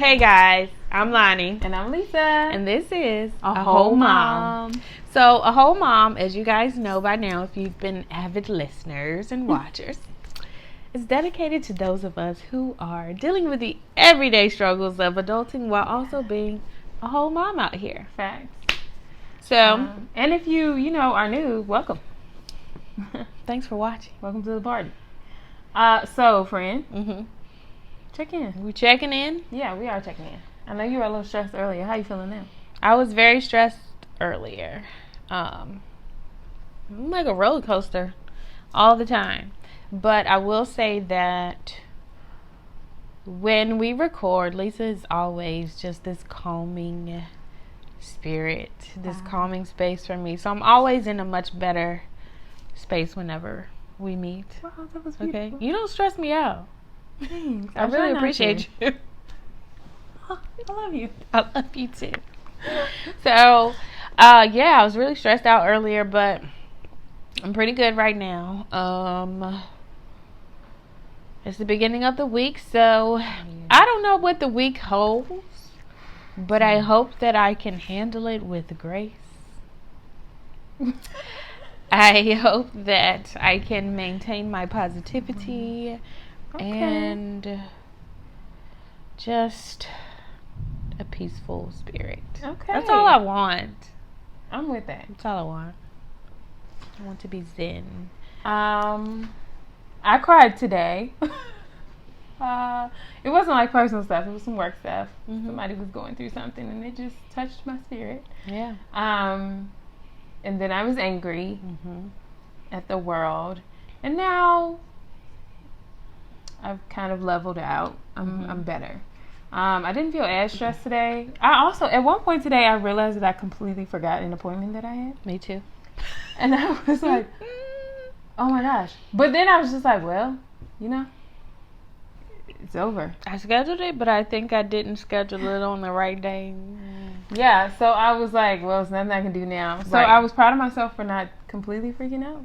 Hey guys, I'm Lonnie. And I'm Lisa. And this is A Whole Mom. So, A Whole Mom, as you guys know by now, if you've been avid listeners and watchers, is dedicated to those of us who are dealing with the everyday struggles of adulting while also being a whole mom out here. Facts. So, and if you are new, welcome. Thanks for watching. Welcome to the party. So, friend. Mm-hmm. Check in. We checking in? Yeah, we are checking in. I know you were a little stressed earlier. How you feeling now? I was very stressed earlier. I'm like a roller coaster all the time. But I will say that when we record, Lisa is always just this calming spirit, this calming space for me. So I'm always in a much better space whenever we meet. Wow, that was beautiful. Okay? You don't stress me out. Thanks. I really appreciate you. I love you. I love you too. So, yeah, I was really stressed out earlier, but I'm pretty good right now. It's the beginning of the week, so I don't know what the week holds, but I hope that I can handle it with grace. I hope that I can maintain my positivity. Okay. And just a peaceful spirit. Okay. That's all I want. I'm with that. That's all I want. I want to be zen. I cried today. It wasn't like personal stuff. It was some work stuff. Mm-hmm. Somebody was going through something, and it just touched my spirit. Yeah. And then I was angry at the world, and now I've kind of leveled out. I'm better. I didn't feel as stressed today. I also, at one point today, I realized that I completely forgot an appointment that I had. Me too. And I was like, oh my gosh. But then I was just like, well, it's over. I scheduled it, but I think I didn't schedule it on the right day. Yeah, so I was like, well, there's nothing I can do now. So right. I was proud of myself for not completely freaking out.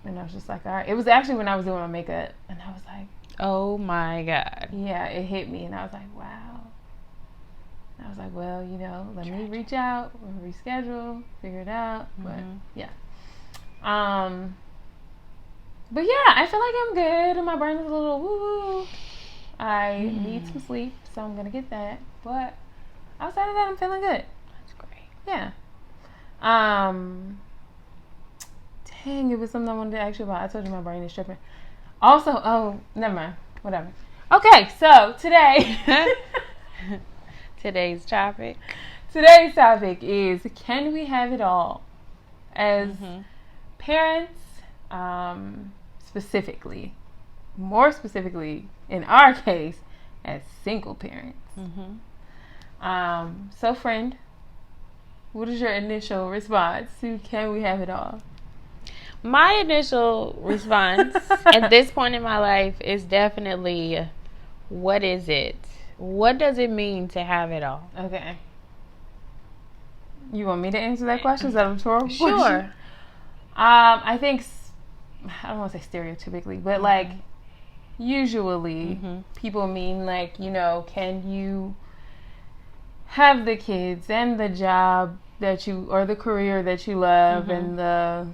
And I was just like, all right. It was actually when I was doing my makeup, and I was like, oh my God. Yeah, it hit me, and I was like, wow. And I was like, well, let me reach out, reschedule, figure it out. But yeah. But yeah, I feel like I'm good, and my brain is a little woo. I need some sleep, so I'm gonna get that. But outside of that, I'm feeling good. That's great. Yeah. Dang, it was something I wanted to ask you about. I told you my brain is tripping. Also, never mind. Whatever. Okay, so today. Today's topic is, can we have it all? As parents, more specifically, in our case, as single parents. So friend, what is your initial response to can we have it all? My initial response at this point in my life is definitely, what is it? What does it mean to have it all? Okay. You want me to answer that question? Is that a rhetorical question? Sure. I think, I don't want to say stereotypically, but like, usually people mean like, can you have the kids and the job that you, or the career that you love and the,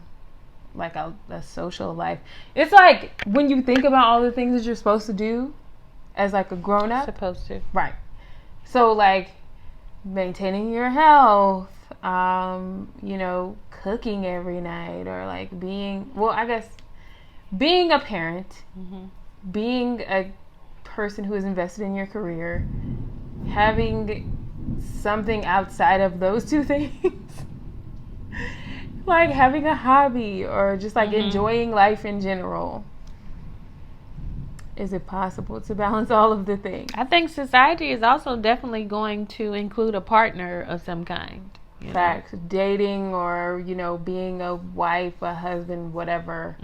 like a social life. It's like when you think about all the things that you're supposed to do as like a grown up. Supposed to. Right. So like maintaining your health, cooking every night, or like being a parent, being a person who is invested in your career, having something outside of those two things. Like having a hobby, or just like enjoying life in general. Is it possible to balance all of the things? I think society is also definitely going to include a partner of some kind. Facts. Dating, or, being a wife, a husband, whatever.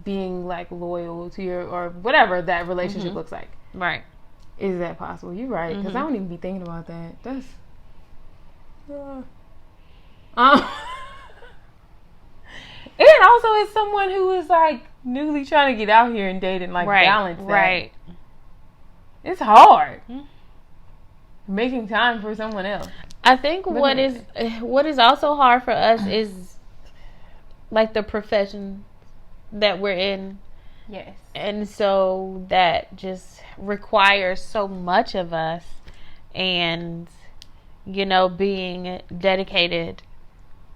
Being like loyal to your, or whatever that relationship looks like. Right. Is that possible? You're right. Because I don't even be thinking about that. That's... And also, as someone who is like newly trying to get out here and date and like balance that. Right. It's hard. Making time for someone else. I think what is also hard for us is like the profession that we're in. Yes. And so that just requires so much of us, and being dedicated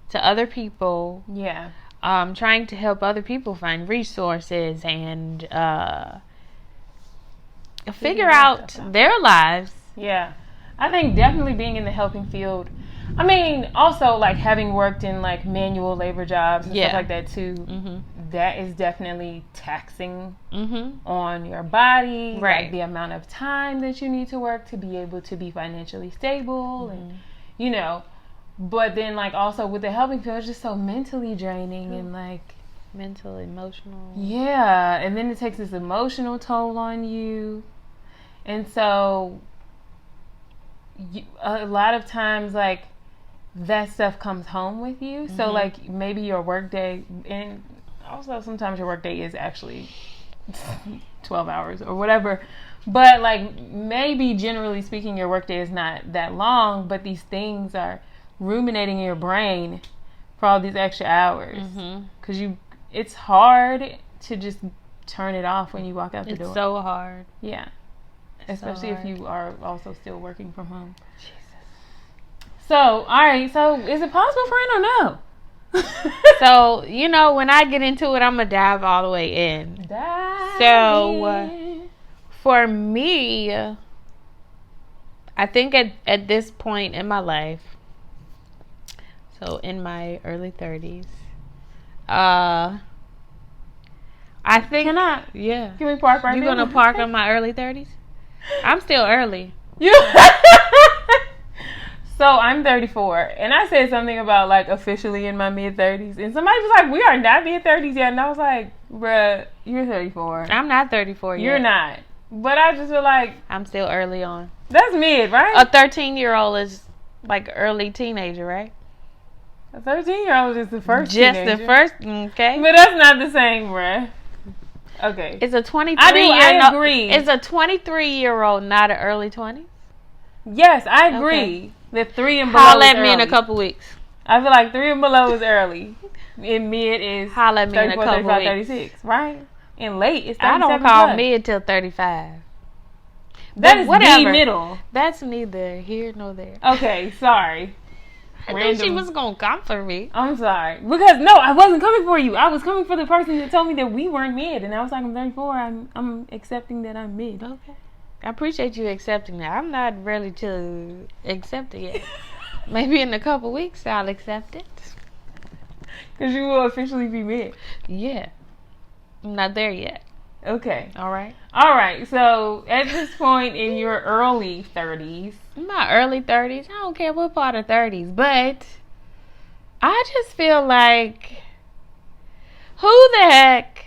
to other people. Yeah. Trying to help other people find resources and figure out their lives. Yeah. I think definitely being in the helping field. I mean, also like having worked in like manual labor jobs and stuff like that too. Mm-hmm. That is definitely taxing on your body. Right. Like the amount of time that you need to work to be able to be financially stable, and but then like also with the helping field, it's just so mentally draining and like mental, emotional. Yeah, and then it takes this emotional toll on you, and so a lot of times like that stuff comes home with you. So like maybe your work day, and also sometimes your work day is actually 12 hours or whatever, but like maybe generally speaking your work day is not that long, but these things are ruminating in your brain for all these extra hours, because it's hard to just turn it off when you walk out the door. It's so hard. Yeah. Especially if you are also still working from home. Jesus. So, all right. So, is it possible, friend, or no? So, when I get into it, I'm going to dive all the way in. For me, I think at this point in my life, so in my early 30s, I think... Can we park right there? You going to park on my early 30s? I'm still early. So I'm 34, and I said something about like officially in my mid 30s, and somebody was like, "We are not mid 30s yet," and I was like, "Bruh, you're 34." I'm not 34 yet. You're not, but I just feel like I'm still early on. That's mid, right? A 13-year-old is like early teenager, right? A 13-year-old is the first. Just teenager. the first, okay. But that's not the same, bruh. Okay. It's a 23. I agree. It's a 23-year-old, not an early 20s. Yes, I agree. Okay. The 3 and below Holla is at me early. in a couple weeks. I feel like 3 and below is early. And mid is Holla at me 34, in a couple 35, weeks. 36, right? And late is 37 I don't call plus. mid till 35. That is the middle. That's neither here nor there. Okay, sorry. I knew she was going to come for me. I'm sorry. Because, no, I wasn't coming for you. I was coming for the person that told me that we weren't mid. And I was like, I'm 34. I'm accepting that I'm mid. Okay. I appreciate you accepting that. I'm not ready to accept it yet. Maybe in a couple weeks I'll accept it. Because you will officially be mid. Yeah. I'm not there yet. Okay. All right. So at this point in your early 30s. My early 30s. I don't care what part of 30s. But I just feel like, who the heck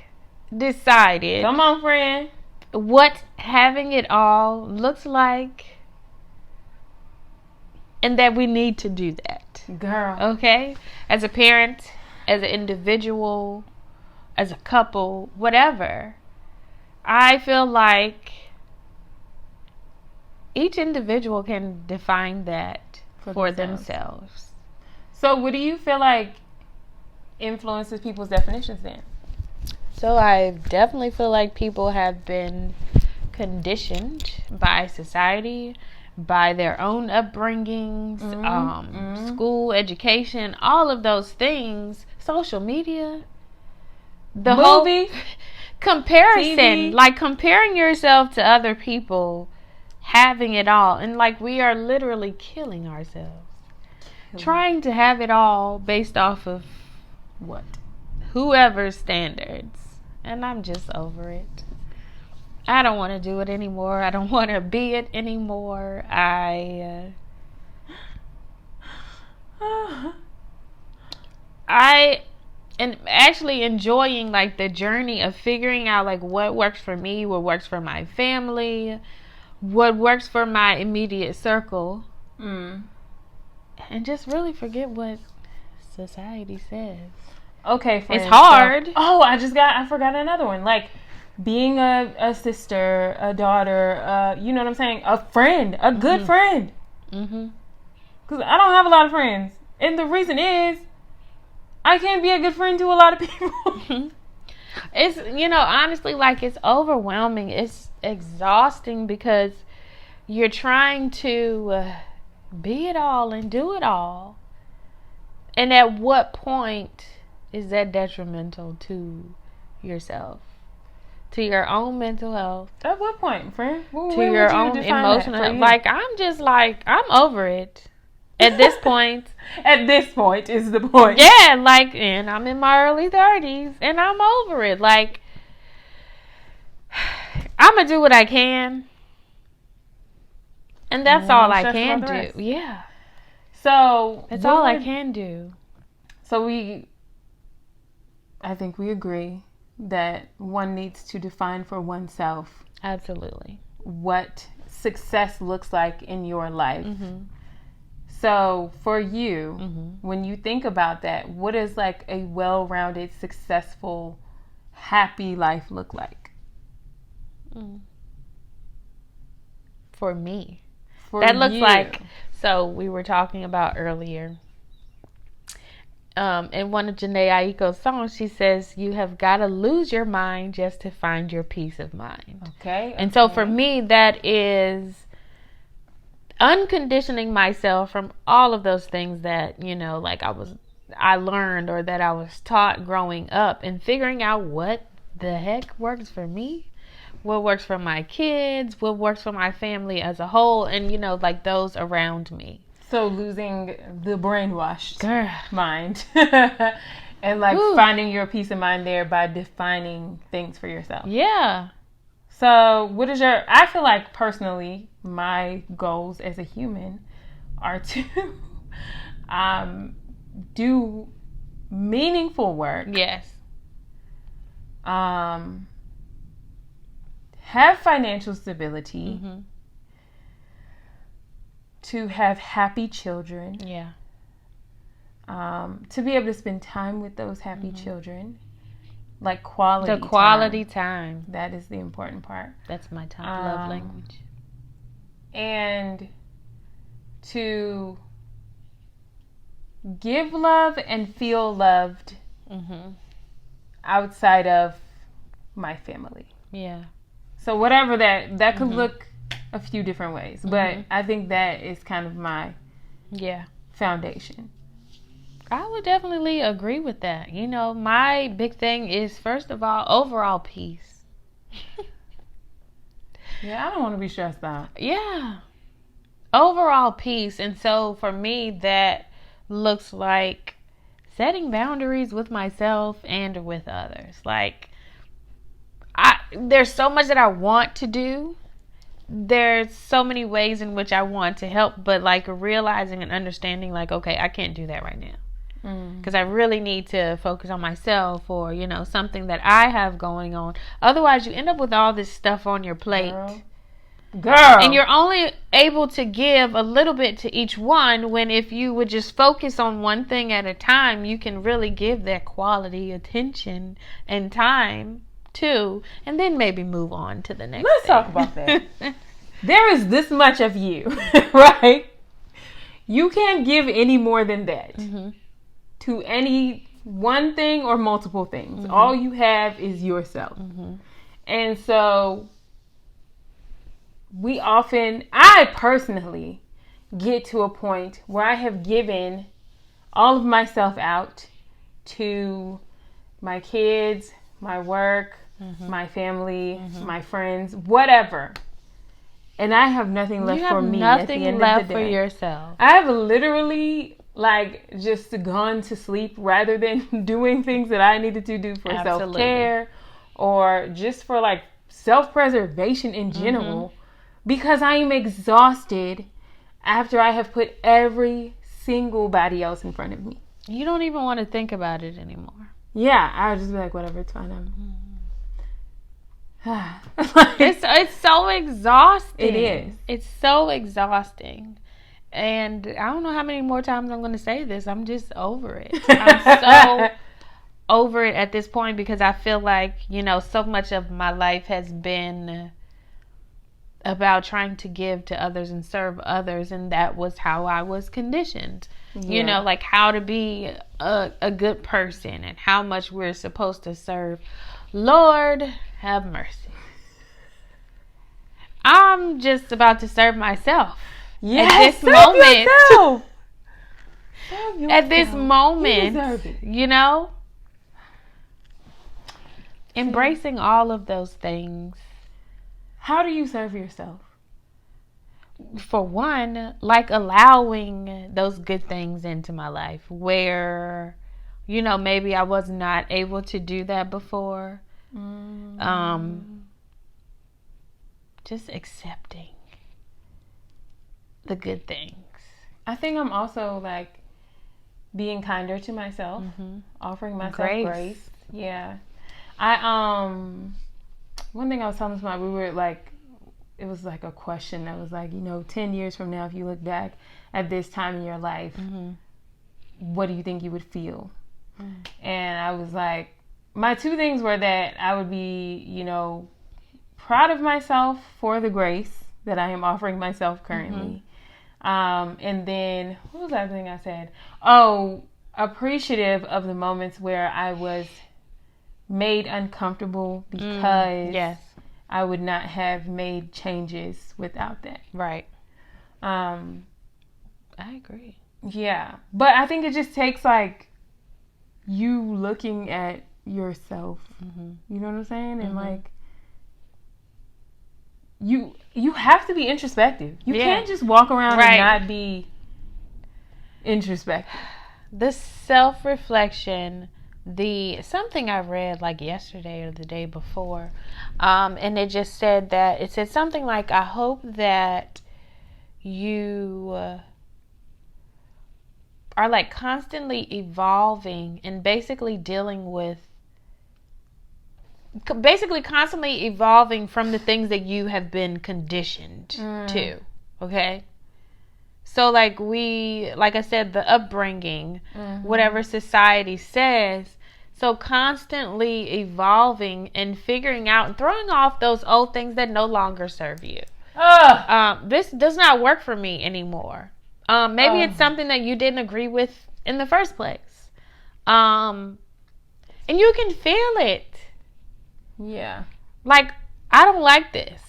decided? Come on, friend. What having it all looks like, and that we need to do that. Girl. Okay? As a parent, as an individual, as a couple, whatever. I feel like each individual can define that for themselves. So what do you feel like influences people's definitions then? So I definitely feel like people have been conditioned by society, by their own upbringings, school, education, all of those things, social media, the movie, whole comparison, TV. Like comparing yourself to other people, having it all, and like we are literally killing ourselves, trying to have it all based off of what? Whoever's standards. And I'm just over it. I don't want to do it anymore. I don't want to be it anymore. I am actually enjoying like the journey of figuring out like what works for me, what works for my family, what works for my immediate circle. And just really forget what society says. Okay, friends. It's hard. So, I forgot another one. Like, being a sister, a daughter, you know what I'm saying? A friend, a good friend. Because I don't have a lot of friends. And the reason is, I can't be a good friend to a lot of people. It's, honestly, like, it's overwhelming. It's exhausting because you're trying to be it all and do it all. And at what point is that detrimental to yourself? To your own mental health? At what point, friend? To your own emotional health? Like, I'm over it. At this point. At this point is the point. Yeah, like, and I'm in my early 30s, and I'm over it. Like, I'm going to do what I can. And that's all I can do. Yeah. So. That's all I can do. So I think we agree that one needs to define for oneself. Absolutely. What success looks like in your life. So for you, when you think about that, what does like a well-rounded, successful, happy life look like? For me. That looks like, so we were talking about earlier, in one of Jhené Aiko's songs, she says, you have got to lose your mind just to find your peace of mind. Okay. And so for me, that is unconditioning myself from all of those things that, like I learned or that I was taught growing up, and figuring out what the heck works for me, what works for my kids, what works for my family as a whole, and, like those around me. So losing the brainwashed mind and like finding your peace of mind there by defining things for yourself. Yeah. So I feel like personally, my goals as a human are to do meaningful work. Yes. Have financial stability. To have happy children. Yeah. To be able to spend time with those happy children. Like quality time. The quality time. That is the important part. That's my top love language. And to give love and feel loved outside of my family. Yeah. So whatever that could look a few different ways. But I think that is kind of my foundation. I would definitely agree with that. My big thing is, first of all, overall peace. Yeah, I don't want to be stressed out. Yeah. Overall peace. And so for me, that looks like setting boundaries with myself and with others. Like, there's so much that I want to do. There's so many ways in which I want to help, but like realizing and understanding, like, okay, I can't do that right now. Because I really need to focus on myself or, something that I have going on. Otherwise, you end up with all this stuff on your plate. Girl. And you're only able to give a little bit to each one, when if you would just focus on one thing at a time, you can really give that quality attention and time to, and then maybe move on to the next Let's thing. talk about that. There is this much of you, right? You can't give any more than that. To any one thing or multiple things. All you have is yourself. And so I personally get to a point where I have given all of myself out to my kids, my work, my family, my friends, whatever. And I have nothing left for me at the end of the day. You have nothing left for yourself. I have literally just gone to sleep rather than doing things that I needed to do for self-care or just for self-preservation in general, because I am exhausted after I have put every single body else in front of me. You don't even want to think about it anymore. Yeah, I would just be like, whatever, it's fine. It's so exhausting. It is. It's so exhausting. And I don't know how many more times I'm going to say this. I'm just over it. I'm so over it at this point because I feel like, you know, so much of my life has been about trying to give to others and serve others, and that was how I was conditioned. You know, like how to be a good person and how much we're supposed to serve. Lord have mercy. I'm just about to serve myself. Yes, at this moment. At this moment, you know, embracing all of those things. How do you serve yourself? For one, like allowing those good things into my life where, you know, maybe I was not able to do that before. Just accepting the good things. I think I'm also like being kinder to myself, offering myself grace. Yeah. One thing I was telling somebody, we were like, it was like a question that was like, you know, 10 years from now, if you look back at this time in your life, what do you think you would feel? And I was like, my two things were that I would be, you know, proud of myself for the grace that I am offering myself currently. And then, what was that thing I said? Oh, appreciative of the moments where I was made uncomfortable because I would not have made changes without that. Right. I agree. Yeah. But I think it just takes like you looking at yourself. You know what I'm saying? And like you have to be introspective. You can't just walk around and not be introspective. The self-reflection, something I read like yesterday or the day before, and it just said that, it said something like, I hope that you are like constantly evolving and basically constantly evolving from the things that you have been conditioned to. Okay? So like I said, the upbringing, whatever society says, so constantly evolving and figuring out and throwing off those old things that no longer serve you. This does not work for me anymore. Maybe it's something that you didn't agree with in the first place. And you can feel it. Yeah. Like, I don't like this.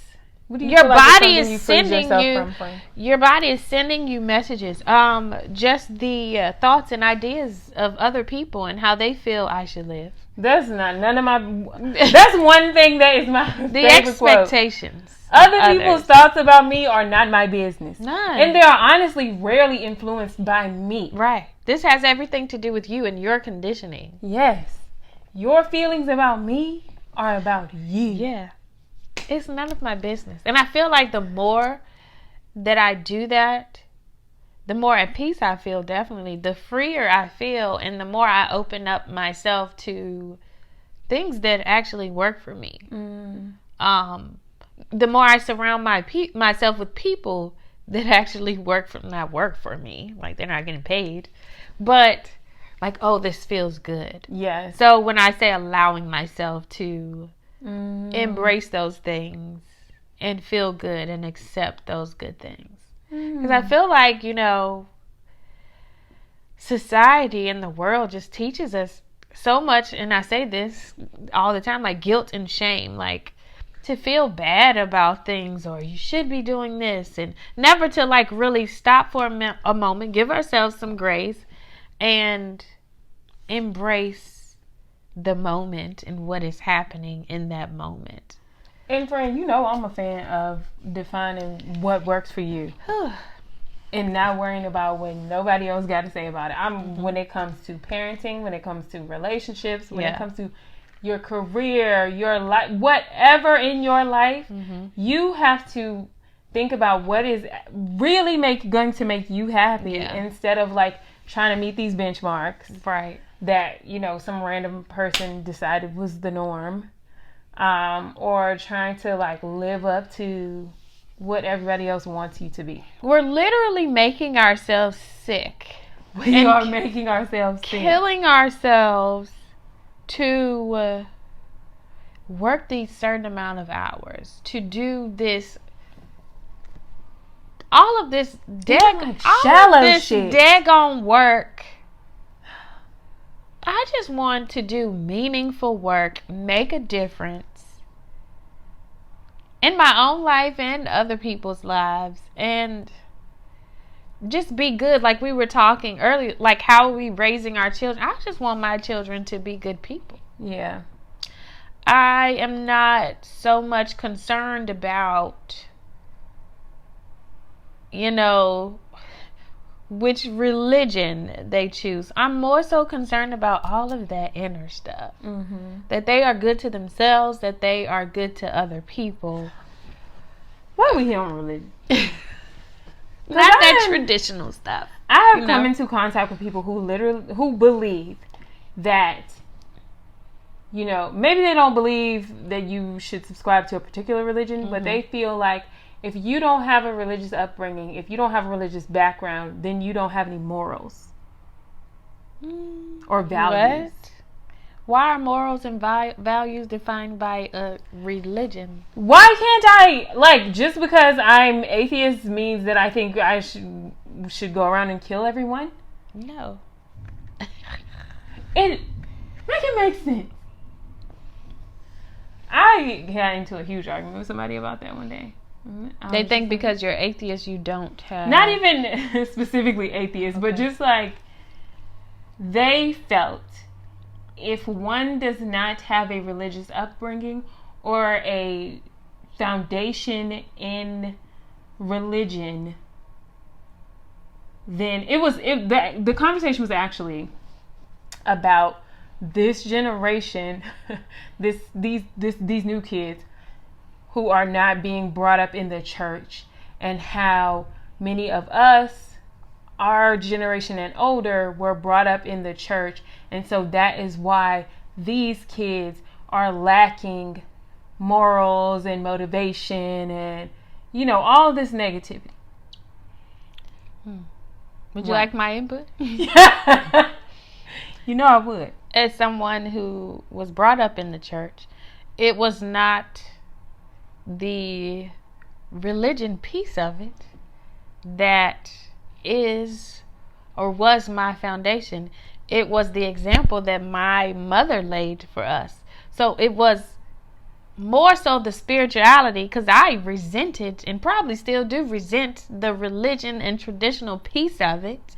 Your body is sending you. Your body is sending you messages. Just the thoughts and ideas of other people and how they feel I should live. That's not none of my. That's one thing that is my the expectations. Other people's thoughts about me are not my business. None. And they are honestly rarely influenced by me. Right. This has everything to do with you and your conditioning. Yes. Your feelings about me are about you. Yeah. It's none of my business. And I feel like the more that I do that, the more at peace I feel, definitely. The freer I feel, and the more I open up myself to things that actually work for me. The more I surround myself with people that actually not work for me. Like, they're not getting paid. But, like, oh, this feels good. Yes. So when I say allowing myself to embrace those things and feel good and accept those good things. Because I feel like, you know, society and the world just teaches us so much, and I say this all the time, like guilt and shame, like to feel bad about things, or you should be doing this, and never to like really stop for a moment, give ourselves some grace and embrace the moment and what is happening in that moment. And friend, you know I'm a fan of defining what works for you. And not worrying about what nobody else got to say about it. When it comes to parenting, when it comes to relationships, when it comes to your career, your life, whatever in your life, you have to think about what is really going to make you happy instead of like trying to meet these benchmarks. Right. That, you know, some random person decided was the norm. Or trying to like live up to what everybody else wants you to be. We're literally making ourselves sick. We are making ourselves sick. Killing ourselves to work these certain amount of hours, to do this, all of this daggone work. I just want to do meaningful work, make a difference in my own life and other people's lives, and just be good. Like we were talking earlier, like how are we raising our children? I just want my children to be good people. Yeah. I am not so much concerned about, which religion they choose. I'm more so concerned about all of that inner stuff. Mm-hmm. That they are good to themselves, that they are good to other people. Why are we here on religion? Not that traditional stuff. I have come into contact with people who believe that, maybe they don't believe that you should subscribe to a particular religion, but they feel like if you don't have a religious upbringing, if you don't have a religious background, then you don't have any morals or values. What? Why are morals and values defined by a religion? Why can't I, just because I'm atheist means that I think I should go around and kill everyone? No. Make it make sense. I got into a huge argument with somebody about that one day. They think because you're atheist, you don't have... Not even specifically atheist, but just like they felt if one does not have a religious upbringing or a foundation in religion, then the conversation was actually about this generation, these new kids who are not being brought up in the church, and how many of us, our generation and older, were brought up in the church, and so that is why these kids are lacking morals and motivation and all of this negativity. Would you like my input? I would. As someone who was brought up in the church, it was not the religion piece of it that is or was my foundation. It was the example that my mother laid for us. So it was more so the spirituality, because I resented and probably still do resent the religion and traditional piece of it.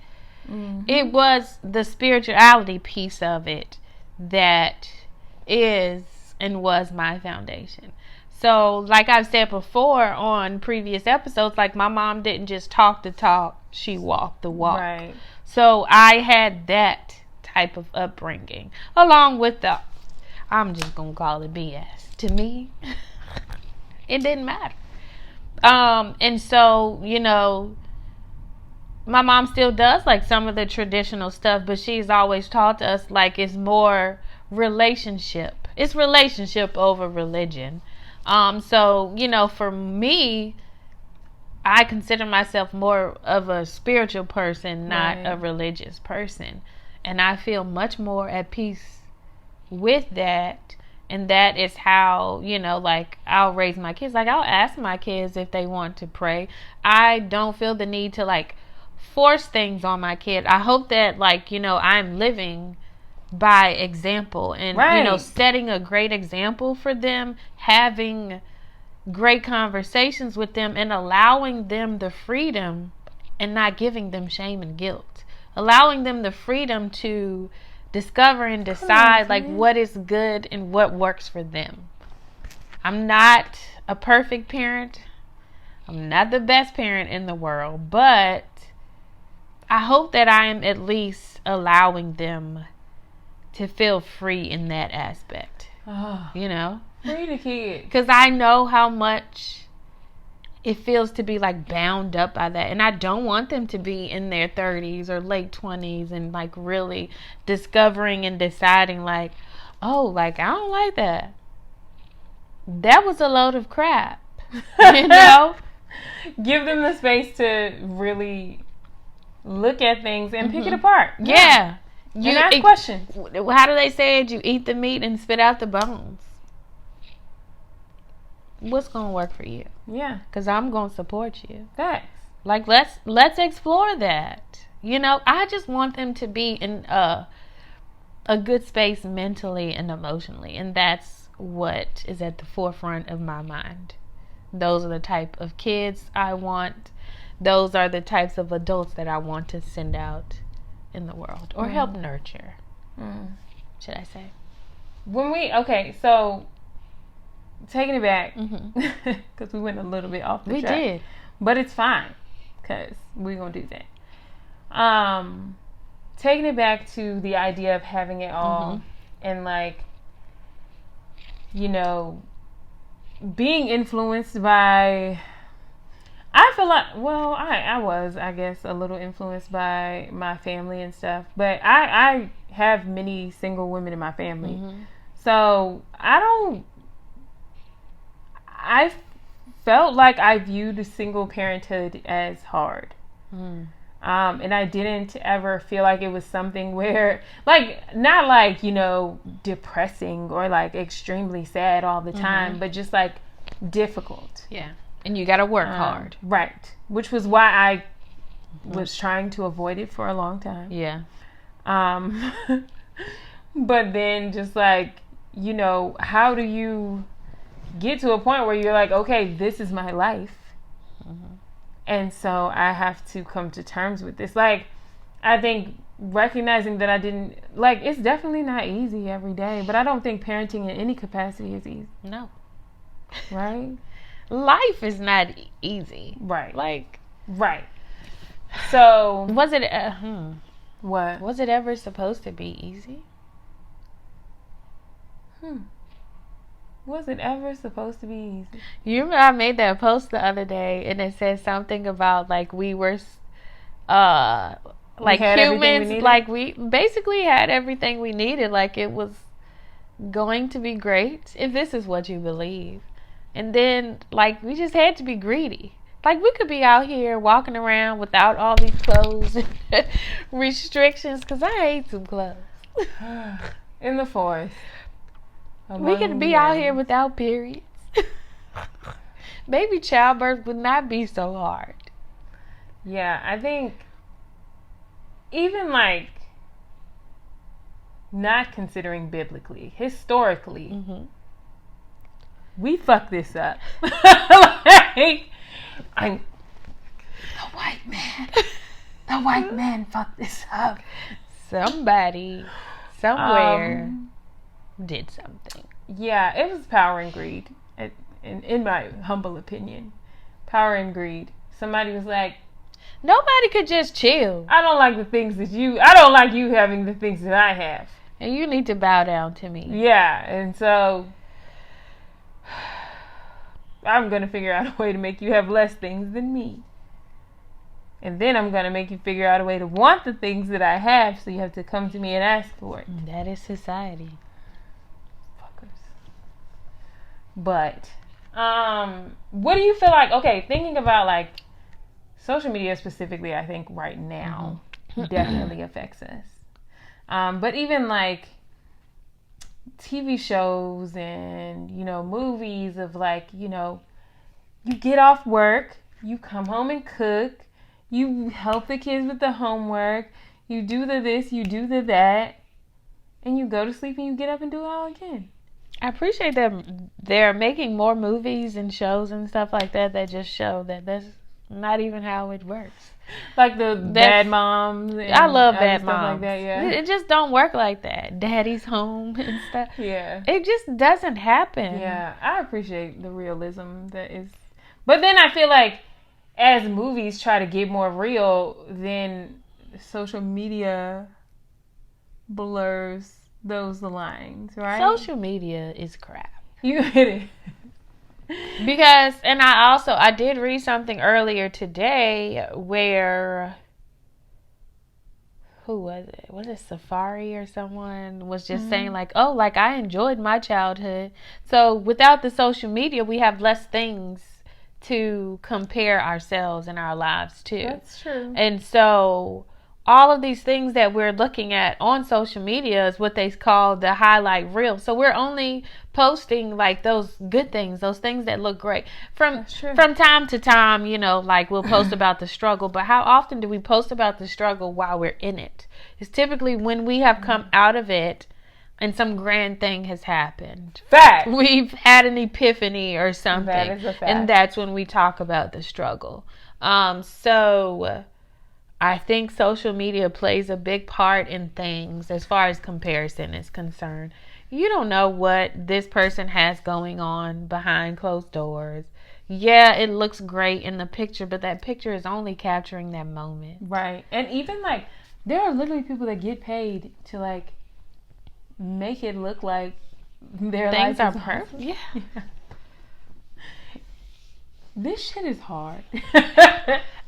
Mm-hmm. It was the spirituality piece of it that is and was my foundation. So, like I've said before on previous episodes, like my mom didn't just talk the talk, she walked the walk. Right. So I had that type of upbringing, along with I'm just going to call it BS. To me, it didn't matter. And so, my mom still does like some of the traditional stuff, but she's always taught us like it's more relationship. It's relationship over religion. So, for me, I consider myself more of a spiritual person, not a religious person. And I feel much more at peace with that. And that is how, like I'll raise my kids. Like I'll ask my kids if they want to pray. I don't feel the need to like force things on my kid. I hope that I'm living by example and setting a great example for them, having great conversations with them, and allowing them the freedom and not giving them shame and guilt, allowing them the freedom to discover and decide like what is good and what works for them. I'm not a perfect parent. I'm not the best parent in the world, but I hope that I am at least allowing them to feel free in that aspect. Free the kid. Because I know how much it feels to be like bound up by that. And I don't want them to be in their 30s or late 20s and like really discovering and deciding like, oh, like I don't like that. That was a load of crap. Give them the space to really look at things and pick it apart. Yeah. and ask questions. How do they say it? You eat the meat and spit out the bones. What's gonna work for you? Yeah, because I'm gonna support you. Facts. Like let's explore that. I just want them to be in a good space mentally and emotionally, and that's what is at the forefront of my mind. Those are the type of kids I want. Those are the types of adults that I want to send out in the world or help nurture. Should I say? So taking it back, because we went a little bit off the track. We did, but it's fine because we're gonna do that. Taking it back to the idea of having it all, and being influenced by. I feel like, I was, I guess, a little influenced by my family and stuff, but I have many single women in my family, so I felt like I viewed single parenthood as hard. And I didn't ever feel like it was something where, not depressing or extremely sad all the time, but just difficult. Yeah. And you got to work hard. Right. Which was why I was trying to avoid it for a long time. Yeah. But then just how do you get to a point where you're like, okay, this is my life. And so I have to come to terms with this. I think recognizing that I didn't, it's definitely not easy every day, but I don't think parenting in any capacity is easy. No. Right? Life is not easy. Right. Right. So. Was it, What? Was it ever supposed to be easy? Was it ever supposed to be easy? You remember I made that post the other day, and it said something about we were, humans, we basically had everything we needed. It was going to be great if this is what you believe. And then, we just had to be greedy. We could be out here walking around without all these clothes and restrictions, because I hate some clothes. In the forest. We could be out here without periods. Maybe childbirth would not be so hard. Yeah, I think even not considering biblically, historically, we fuck this up. The white man fucked this up. Somebody, somewhere, did something. Yeah, it was power and greed. In my humble opinion, power and greed. Somebody was like, nobody could just chill. I don't like you having the things that I have. And you need to bow down to me. Yeah, and so I'm going to figure out a way to make you have less things than me. And then I'm going to make you figure out a way to want the things that I have, so you have to come to me and ask for it. That is society. Fuckers. But, what do you feel like, thinking about social media specifically, I think right now definitely affects us. But even TV shows and, movies of you get off work, you come home and cook, you help the kids with the homework, you do the this, you do the that, and you go to sleep and you get up and do it all again. I appreciate that they're making more movies and shows and stuff like that just show that that's not even how it works. Bad moms. I love bad moms. Like that, yeah. It just don't work like that. Daddy's home and stuff. Yeah. It just doesn't happen. Yeah. I appreciate the realism that is. But then I feel like as movies try to get more real, then social media blurs those lines, right? Social media is crap. You hit it. Because, and I did read something earlier today where, who was it? Was it Safari or someone was just saying I enjoyed my childhood. So without the social media, we have less things to compare ourselves and our lives to. That's true. And so all of these things that we're looking at on social media is what they call the highlight reel. So we're only posting like those good things, those things that look great. From time to time, you know, like we'll post about the struggle, but how often do we post about the struggle while we're in it? It's typically when we have come out of it and some grand thing has happened. Fact. We've had an epiphany or something. That is a fact. And that's when we talk about the struggle. So I think social media plays a big part in things as far as comparison is concerned. You don't know what this person has going on behind closed doors. Yeah, it looks great in the picture, but that picture is only capturing that moment. Right. And even like, there are literally people that get paid to like make it look like their things life are perfect. Yeah. This shit is hard.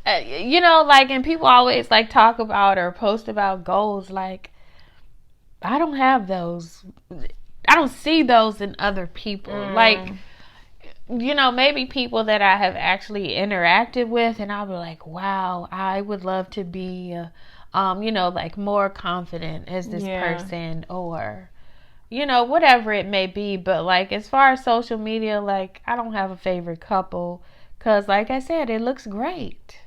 You know, like, and people always like talk about or post about goals. Like, I don't have those. I don't see those in other people. Like, you know, maybe people that I have actually interacted with, and I'll be like, wow, I would love to be, you know, like more confident as this person, or, you know, whatever it may be. But like, as far as social media, like, I don't have a favorite couple, because like I said, it looks great.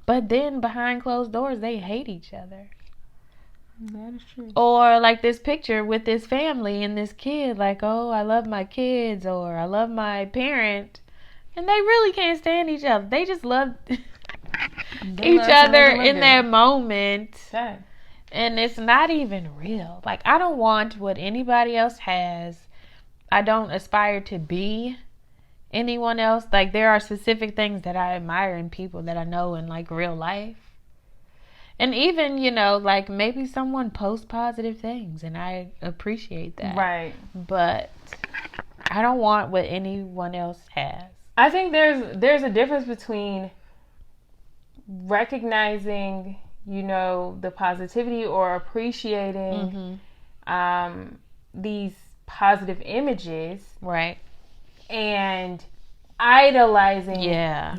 But then behind closed doors, they hate each other. That is true. Or like this picture with this family and this kid, like, oh, I love my kids, or I love my parent. And they really can't stand each other. They just love each other in their moment. Okay. And it's not even real. Like, I don't want what anybody else has. I don't aspire to be anyone else. Like, there are specific things that I admire in people that I know in like real life. And even, you know, like maybe someone posts positive things and I appreciate that. Right. But I don't want what anyone else has. I think there's a difference between recognizing, you know, the positivity or appreciating these positive images. Right. And idolizing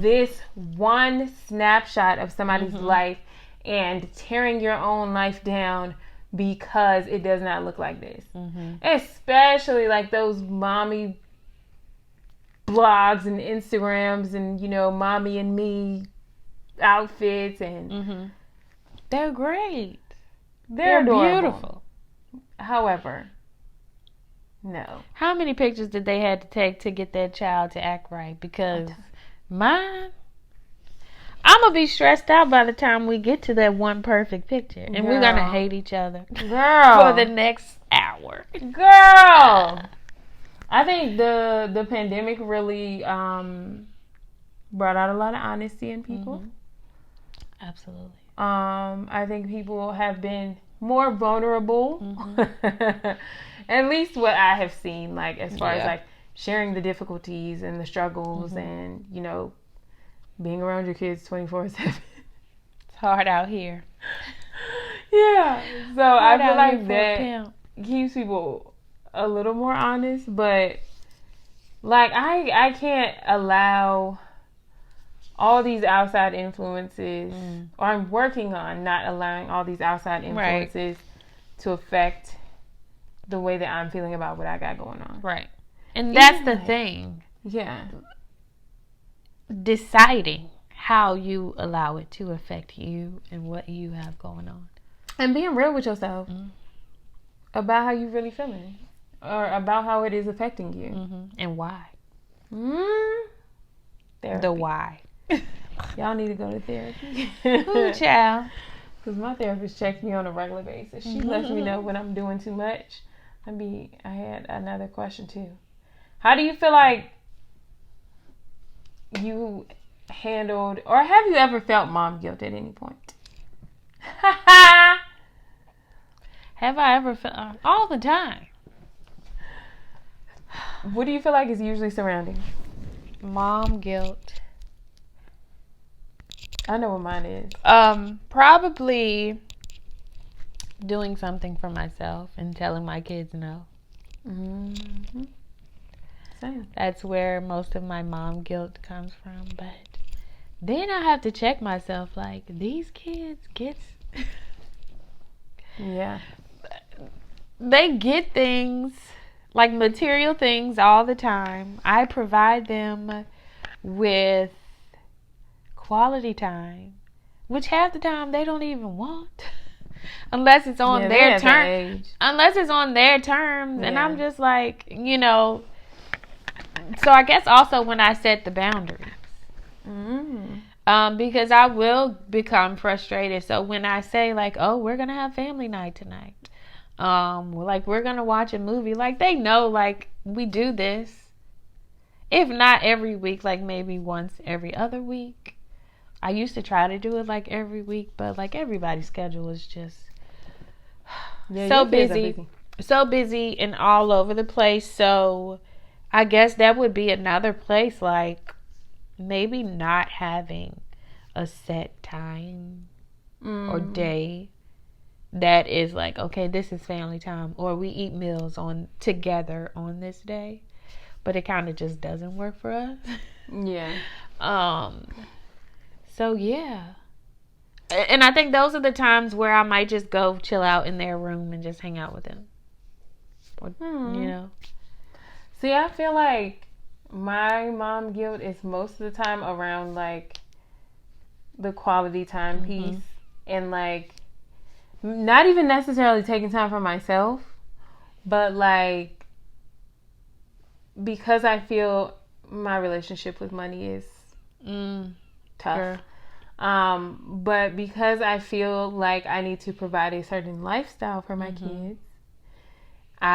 this one snapshot of somebody's life and tearing your own life down because it does not look like this. Especially like those mommy blogs and Instagrams and, you know, mommy and me outfits, and they're great. They're beautiful. However, no. How many pictures did they have to take to get their child to act right? Because mine, I'm going to be stressed out by the time we get to that one perfect picture. And we're going to hate each other. Girl. For the next hour. Girl. I think the pandemic really brought out a lot of honesty in people. Absolutely. I think people have been more vulnerable. At least what I have seen, like, as far as like sharing the difficulties and the struggles and, you know, being around your kids 24/7. It's hard out here. Yeah. So I feel like that keeps people a little more honest, but like I can't allow all these outside influences, or I'm working on not allowing all these outside influences to affect the way that I'm feeling about what I got going on. Right. And that's the thing. Yeah. Deciding how you allow it to affect you and what you have going on. And being real with yourself about how you really feeling. Or about how it is affecting you. And why. Therapy. The why. Y'all need to go to therapy. Ooh, child. Because my therapist checks me on a regular basis. She lets me know when I'm doing too much. I had another question too. How do you feel like you handled, or have you ever felt mom guilt at any point? Have I ever felt? All the time. What do you feel like is usually surrounding mom guilt? I know what mine is. Probably doing something for myself and telling my kids no. Same. That's where most of my mom guilt comes from. But then I have to check myself, like, these kids Yeah. They get things, like material things, all the time. I provide them with quality time, which half the time they don't even want. Unless it's on their terms. Unless it's on their terms. Yeah. And I'm just like, so I guess also when I set the boundaries. Because I will become frustrated. So when I say like, oh, we're going to have family night tonight. Like we're going to watch a movie. Like they know like we do this. If not every week, like maybe once every other week. I used to try to do it like every week, but like everybody's schedule is just so busy and all over the place. So I guess that would be another place, like maybe not having a set time or day that is like, okay, this is family time, or we eat meals together on this day, but it kind of just doesn't work for us. Yeah. So yeah. And I think those are the times where I might just go chill out in their room and just hang out with them. Or, See, I feel like my mom guilt is most of the time around like the quality time piece and like not even necessarily taking time for myself, but like because I feel my relationship with money is tough. Sure. But because I feel like I need to provide a certain lifestyle for my kids, but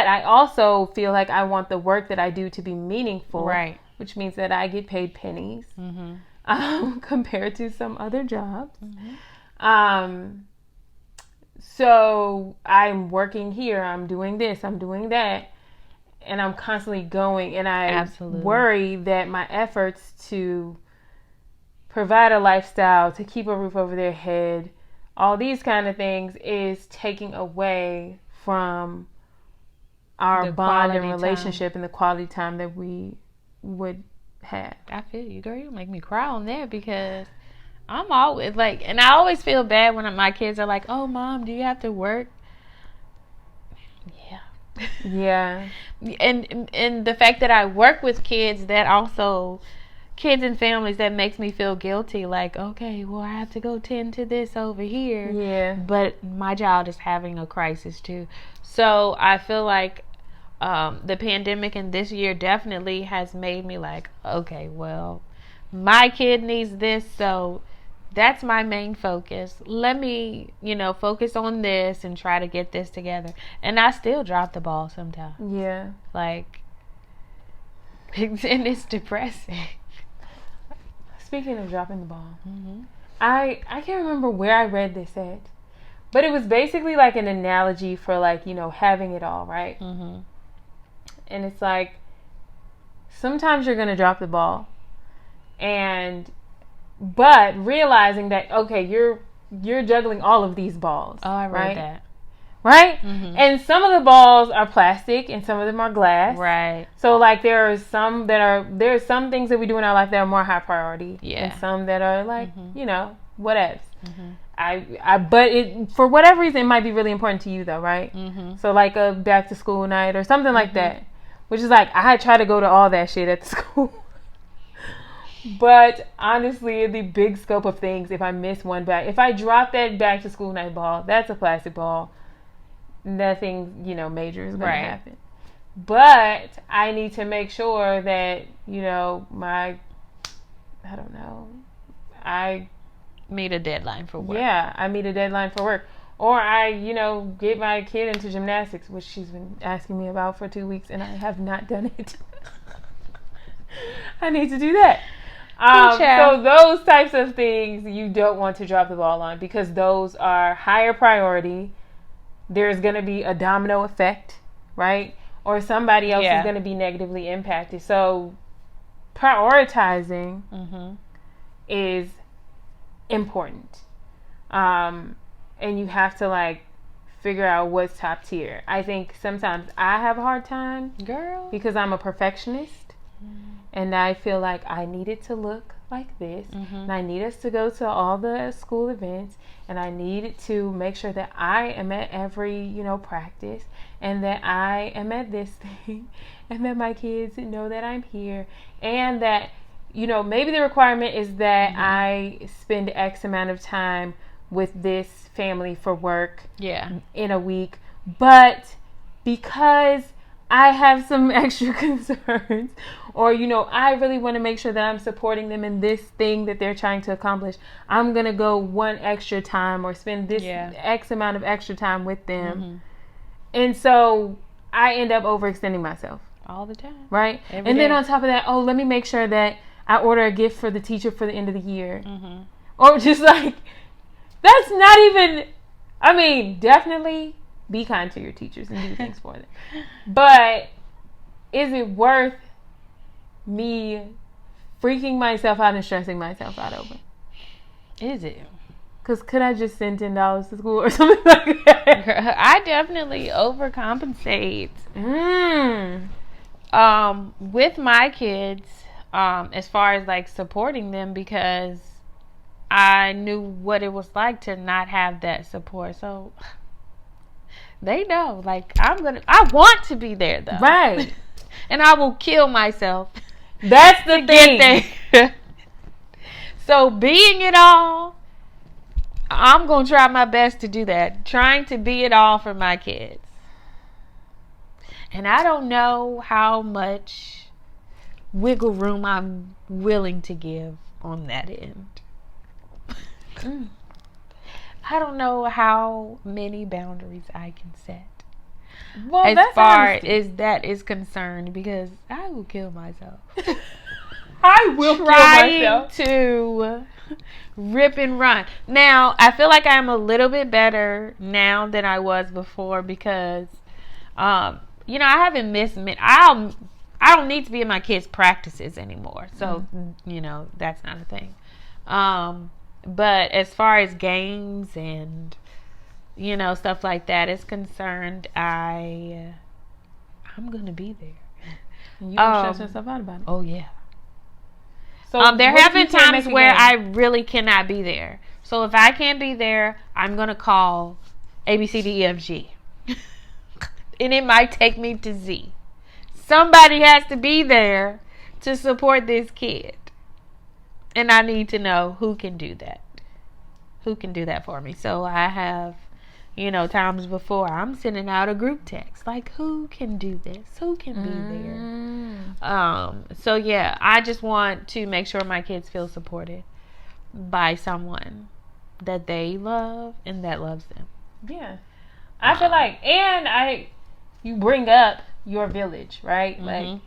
I also feel like I want the work that I do to be meaningful, right? Which means that I get paid pennies compared to some other jobs. So I'm working here, I'm doing this, I'm doing that. And I'm constantly going, and I worry that my efforts to provide a lifestyle, to keep a roof over their head, all these kind of things is taking away from our bond and relationship and the quality time that we would have. I feel you, girl. You make me cry on that because I'm always like, and I always feel bad when my kids are like, oh, Mom, do you have to work? Yeah. And the fact that I work with kids, that also kids and families, that makes me feel guilty. Like, okay, well, I have to go tend to this over here. Yeah. But my child is having a crisis too. So I feel like the pandemic and this year definitely has made me like, okay, well, my kid needs this, so that's my main focus. Let me, focus on this and try to get this together. And I still drop the ball sometimes. Yeah. Like, and it's depressing. Speaking of dropping the ball, I can't remember where I read this at, but it was basically like an analogy for like, having it all, right? And it's like, sometimes you're going to drop the ball but realizing that, okay, you're juggling all of these balls. Oh, I read that. Right? And some of the balls are plastic and some of them are glass. Right. So like there's some things that we do in our life that are more high priority. Yeah. And some that are like, whatevs. But it, for whatever reason, it might be really important to you though, right? So like a back to school night or something like that. Which is like, I try to go to all that shit at the school. But honestly, in the big scope of things, if I miss one if I drop that back to school night ball, that's a plastic ball. Nothing, major is going to happen. But I need to make sure that, I meet a deadline for work. Yeah, I meet a deadline for work. Or I, get my kid into gymnastics, which she's been asking me about for 2 weeks, and I have not done it. I need to do that. So those types of things you don't want to drop the ball on because those are higher priority. There's going to be a domino effect, right? Or somebody else is going to be negatively impacted. So prioritizing is important. And you have to like figure out what's top tier. I think sometimes I have a hard time, girl, because I'm a perfectionist. And I feel like I need it to look like this, and I need us to go to all the school events, and I need to make sure that I am at every, practice, and that I am at this thing, and that my kids know that I'm here, and that, maybe the requirement is that I spend X amount of time with this family for work in a week, but because I have some extra concerns, or, I really want to make sure that I'm supporting them in this thing that they're trying to accomplish, I'm going to go one extra time or spend this X amount of extra time with them. And so I end up overextending myself. All the time. Right? Every day. Then on top of that, let me make sure that I order a gift for the teacher for the end of the year. Or just like, that's not even, definitely be kind to your teachers and do things for them. But is it worth me freaking myself out and stressing myself out over? Is it? Because could I just send $10 to school or something like that? I definitely overcompensate. With my kids, as far as like supporting them, because I knew what it was like to not have that support. So they know, like, I want to be there though. Right. And I will kill myself. That's the thing. So being it all, I'm going to try my best to do that. Trying to be it all for my kids. And I don't know how much wiggle room I'm willing to give on that end. I don't know how many boundaries I can set. Well, as far as that is concerned, because I will kill myself. I will kill myself. Trying to rip and run. Now, I feel like I'm a little bit better now than I was before because, I haven't missed. I don't need to be in my kids' practices anymore. So, that's not a thing. But as far as games and, stuff like that is concerned, I'm going to be there. You don't stress yourself out about it. Oh, yeah. So there have been times where I really cannot be there. So if I can't be there, I'm going to call ABCDEFG. And it might take me to Z. Somebody has to be there to support this kid. And I need to know who can do that. Who can do that for me. So I have, times before I'm sending out a group text. Like, who can do this? Who can be there? So yeah, I just want to make sure my kids feel supported by someone that they love and that loves them. Yeah. I feel like, you bring up your village, right? Like,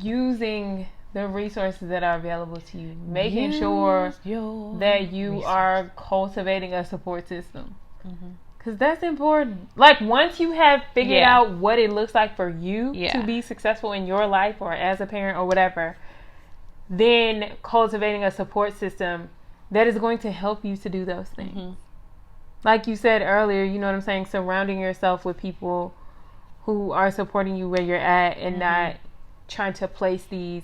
using the resources that are available to you, making sure that you are cultivating a support system, because that's important. Like, once you have figured out what it looks like for you to be successful in your life or as a parent or whatever, then cultivating a support system that is going to help you to do those things. Like you said earlier, you know what I'm saying, surrounding yourself with people who are supporting you where you're at and not trying to place these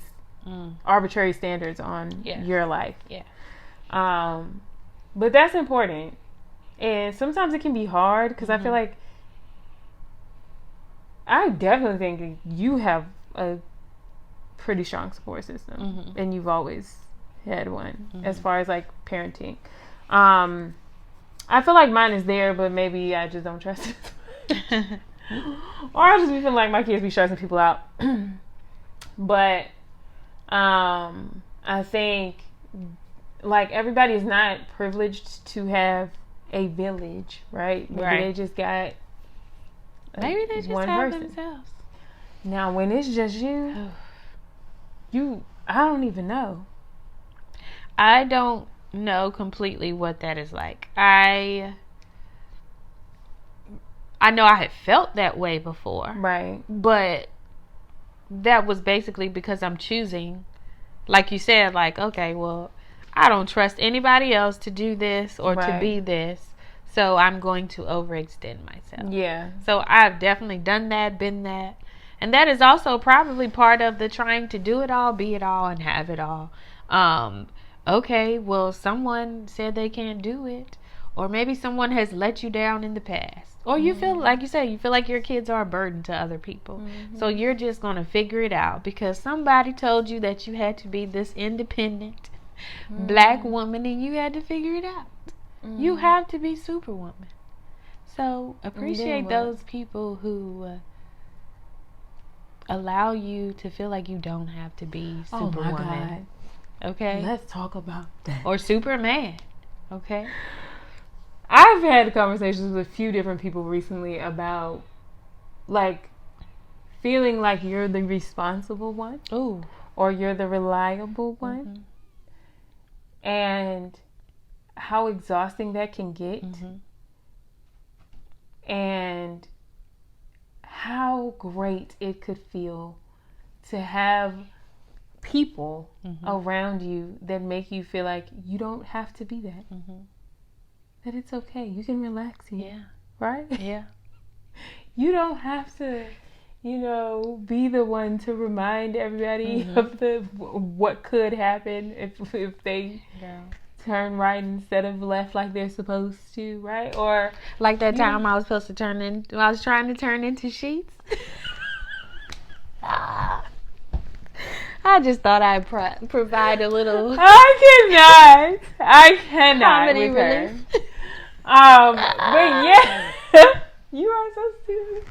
arbitrary standards on your life. But that's important. And sometimes it can be hard because I feel like I definitely think you have a pretty strong support system and you've always had one as far as like parenting. I feel like mine is there, but maybe I just don't trust it. Or I just be feeling like my kids be stressing people out. But I think like everybody is not privileged to have a village, right? Maybe they just got maybe they just one have person. themselves. Now when it's just you, I don't even know. I don't know completely what that is like. I know I had felt that way before. Right. But that was basically because I'm choosing, like you said, like, okay, well, I don't trust anybody else to do this or to be this, so I'm going to overextend myself. Yeah. So I've definitely done that, been that. And that is also probably part of the trying to do it all, be it all, and have it all. Okay, well, someone said they can't do it, or maybe someone has let you down in the past, or you feel like you said, you feel like your kids are a burden to other people. So you're just gonna figure it out because somebody told you that you had to be this independent black woman, and you had to figure it out. You have to be Superwoman. So appreciate those people who allow you to feel like you don't have to be Superwoman. Oh my God. Okay? Let's talk about that. Or Superman. Okay? I've had conversations with a few different people recently about, like, feeling like you're the responsible one. Ooh. Or you're the reliable one. And how exhausting that can get. And how great it could feel to have people around you that make you feel like you don't have to be that. That it's okay. You can relax here. Yeah. Right? Yeah. You don't have to, be the one to remind everybody of what could happen if they turn right instead of left like they're supposed to, right? Or like that time I was supposed to I was trying to turn into sheets. I just thought I'd provide a little. I cannot comedy with relief. Her. But yeah, you are so stupid.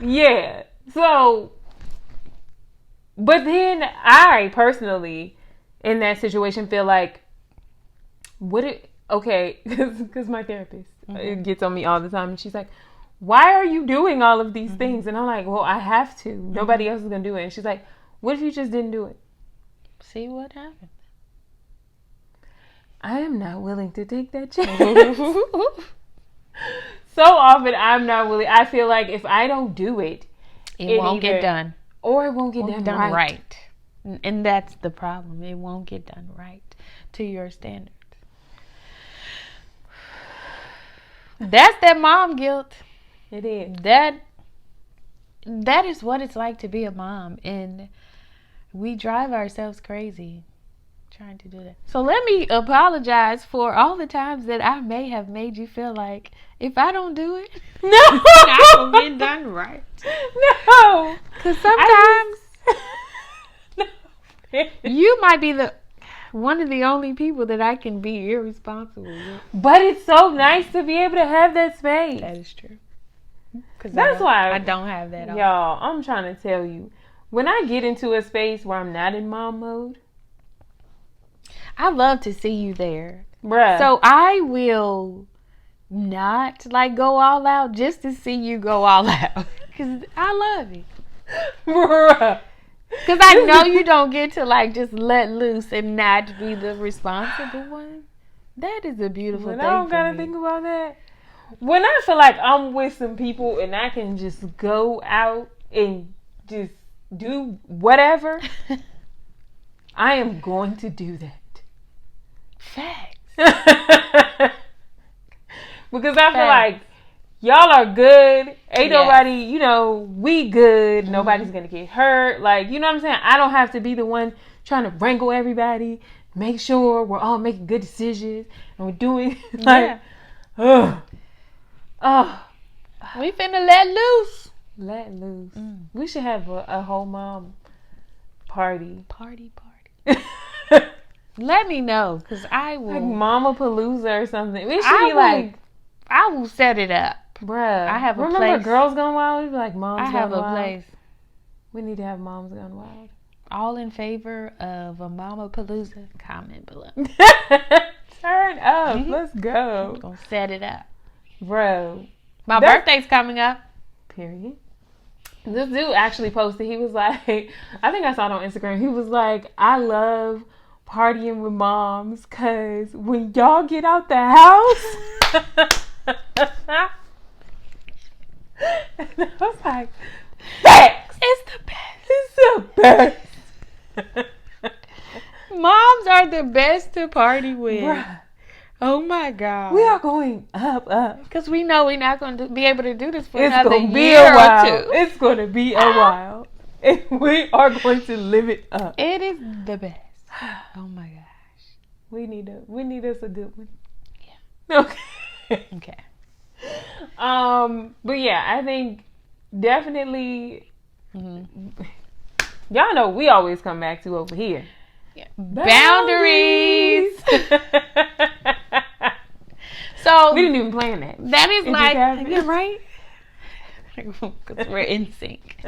Yeah. So, but then I personally, in that situation, feel like, because my therapist gets on me all the time, and she's like, why are you doing all of these things? And I'm like, well, I have to. Nobody else is going to do it. And she's like, what if you just didn't do it? See what happened. I am not willing to take that chance. So often I'm not willing. I feel like if I don't do it, it won't get done. Or it won't get done right. And that's the problem. It won't get done right to your standards. That's that mom guilt. It is. That is what it's like to be a mom. And we drive ourselves crazy trying to do that. So let me apologize for all the times that I may have made you feel like if I don't do it, it's not going to get done right. No. Because sometimes you might be one of the only people that I can be irresponsible with. But it's so nice to be able to have that space. That is true. That's why I don't have that. Y'all, I'm trying to tell you, when I get into a space where I'm not in mom mode, I love to see you there. Bruh. So I will not go all out just to see you go all out. Because I love it. Bruh. Because I know you don't get to just let loose and not be the responsible one. That is a beautiful thing. I don't gotta think about that. When I feel like I'm with some people and I can just go out and just do whatever, I am going to do that. Facts. Because I feel like y'all are good. Ain't nobody, we good. Nobody's going to get hurt. You know what I'm saying? I don't have to be the one trying to wrangle everybody, make sure we're all making good decisions and we're doing we finna let loose. Let loose. We should have a whole mom party. Party. Let me know, because I will. Mama-palooza or something. We should I will set it up. Bruh. I have a Remember place. Girls Gone Wild? We'd be like, Moms Gone Wild. I have a place. We need to have Moms Gone Wild. All in favor of a Mama-palooza? Comment below. Turn up. Let's go. I'm going to set it up. Bro. My birthday's coming up. Period. This dude actually posted, he was like, I think I saw it on Instagram. He was like, I love partying with moms because when y'all get out the house. And I was like, facts. It's the best. It's the best. Moms are the best to party with. Bruh. Oh my God. We are going up. Because we know we're not going to be able to do this for It's another going to be year a while. or two. It's going to be a while. And we are going to live it up. It is the best. Oh my gosh. We need us a good one. Yeah. Okay. Okay. But yeah, I think definitely, Mm-hmm. y'all know we always come back to over here. Yeah. Boundaries. So we didn't even plan that. That is like, yeah, right? Because we're in sync.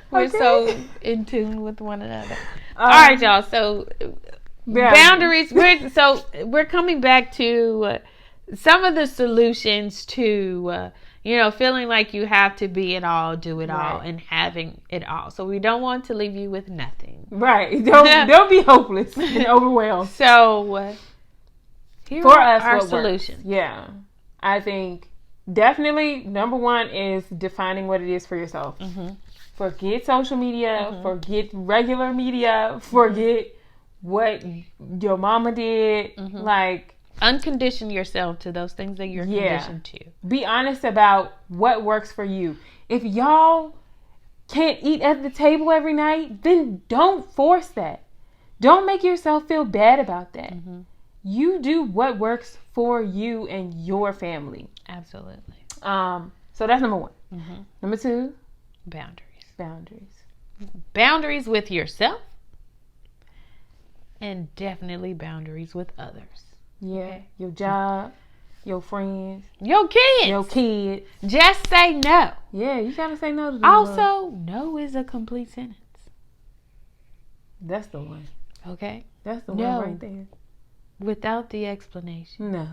We're so in tune with one another. All right, y'all. So boundaries. We're coming back to some of the solutions to feeling like you have to be it all, do it all, and having it all. So we don't want to leave you with nothing. Right. Don't be hopeless and overwhelmed. So here for are us, our what solutions. Works. Yeah, I think definitely number one is defining what it is for yourself. Mm-hmm. Forget social media. Mm-hmm. Forget regular media. Forget what your mama did. Mm-hmm. Like, uncondition yourself to those things that you're conditioned to. Be honest about what works for you. If y'all can't eat at the table every night, then don't force that. Don't make yourself feel bad about that. Mm-hmm. You do what works for you and your family. Absolutely. So that's number one. Mm-hmm. Number two, boundaries. Boundaries with yourself, and definitely boundaries with others. Yeah, okay. Your job, your friends, your kids. Just say no. Yeah, you gotta say no to them. Also, no is a complete sentence. That's the one. Okay? That's the one right there. Without the explanation. No.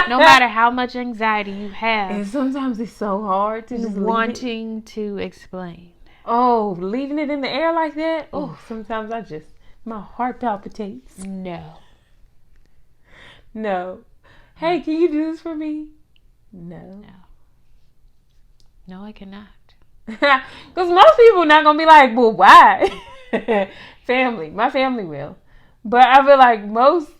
No matter how much anxiety you have. And sometimes it's so hard to just wanting to explain. Oh, leaving it in the air like that? Oh, sometimes my heart palpitates. No. Hey, can you do this for me? No, I cannot. Because most people are not going to be like, well, why? My family will. But I feel like most,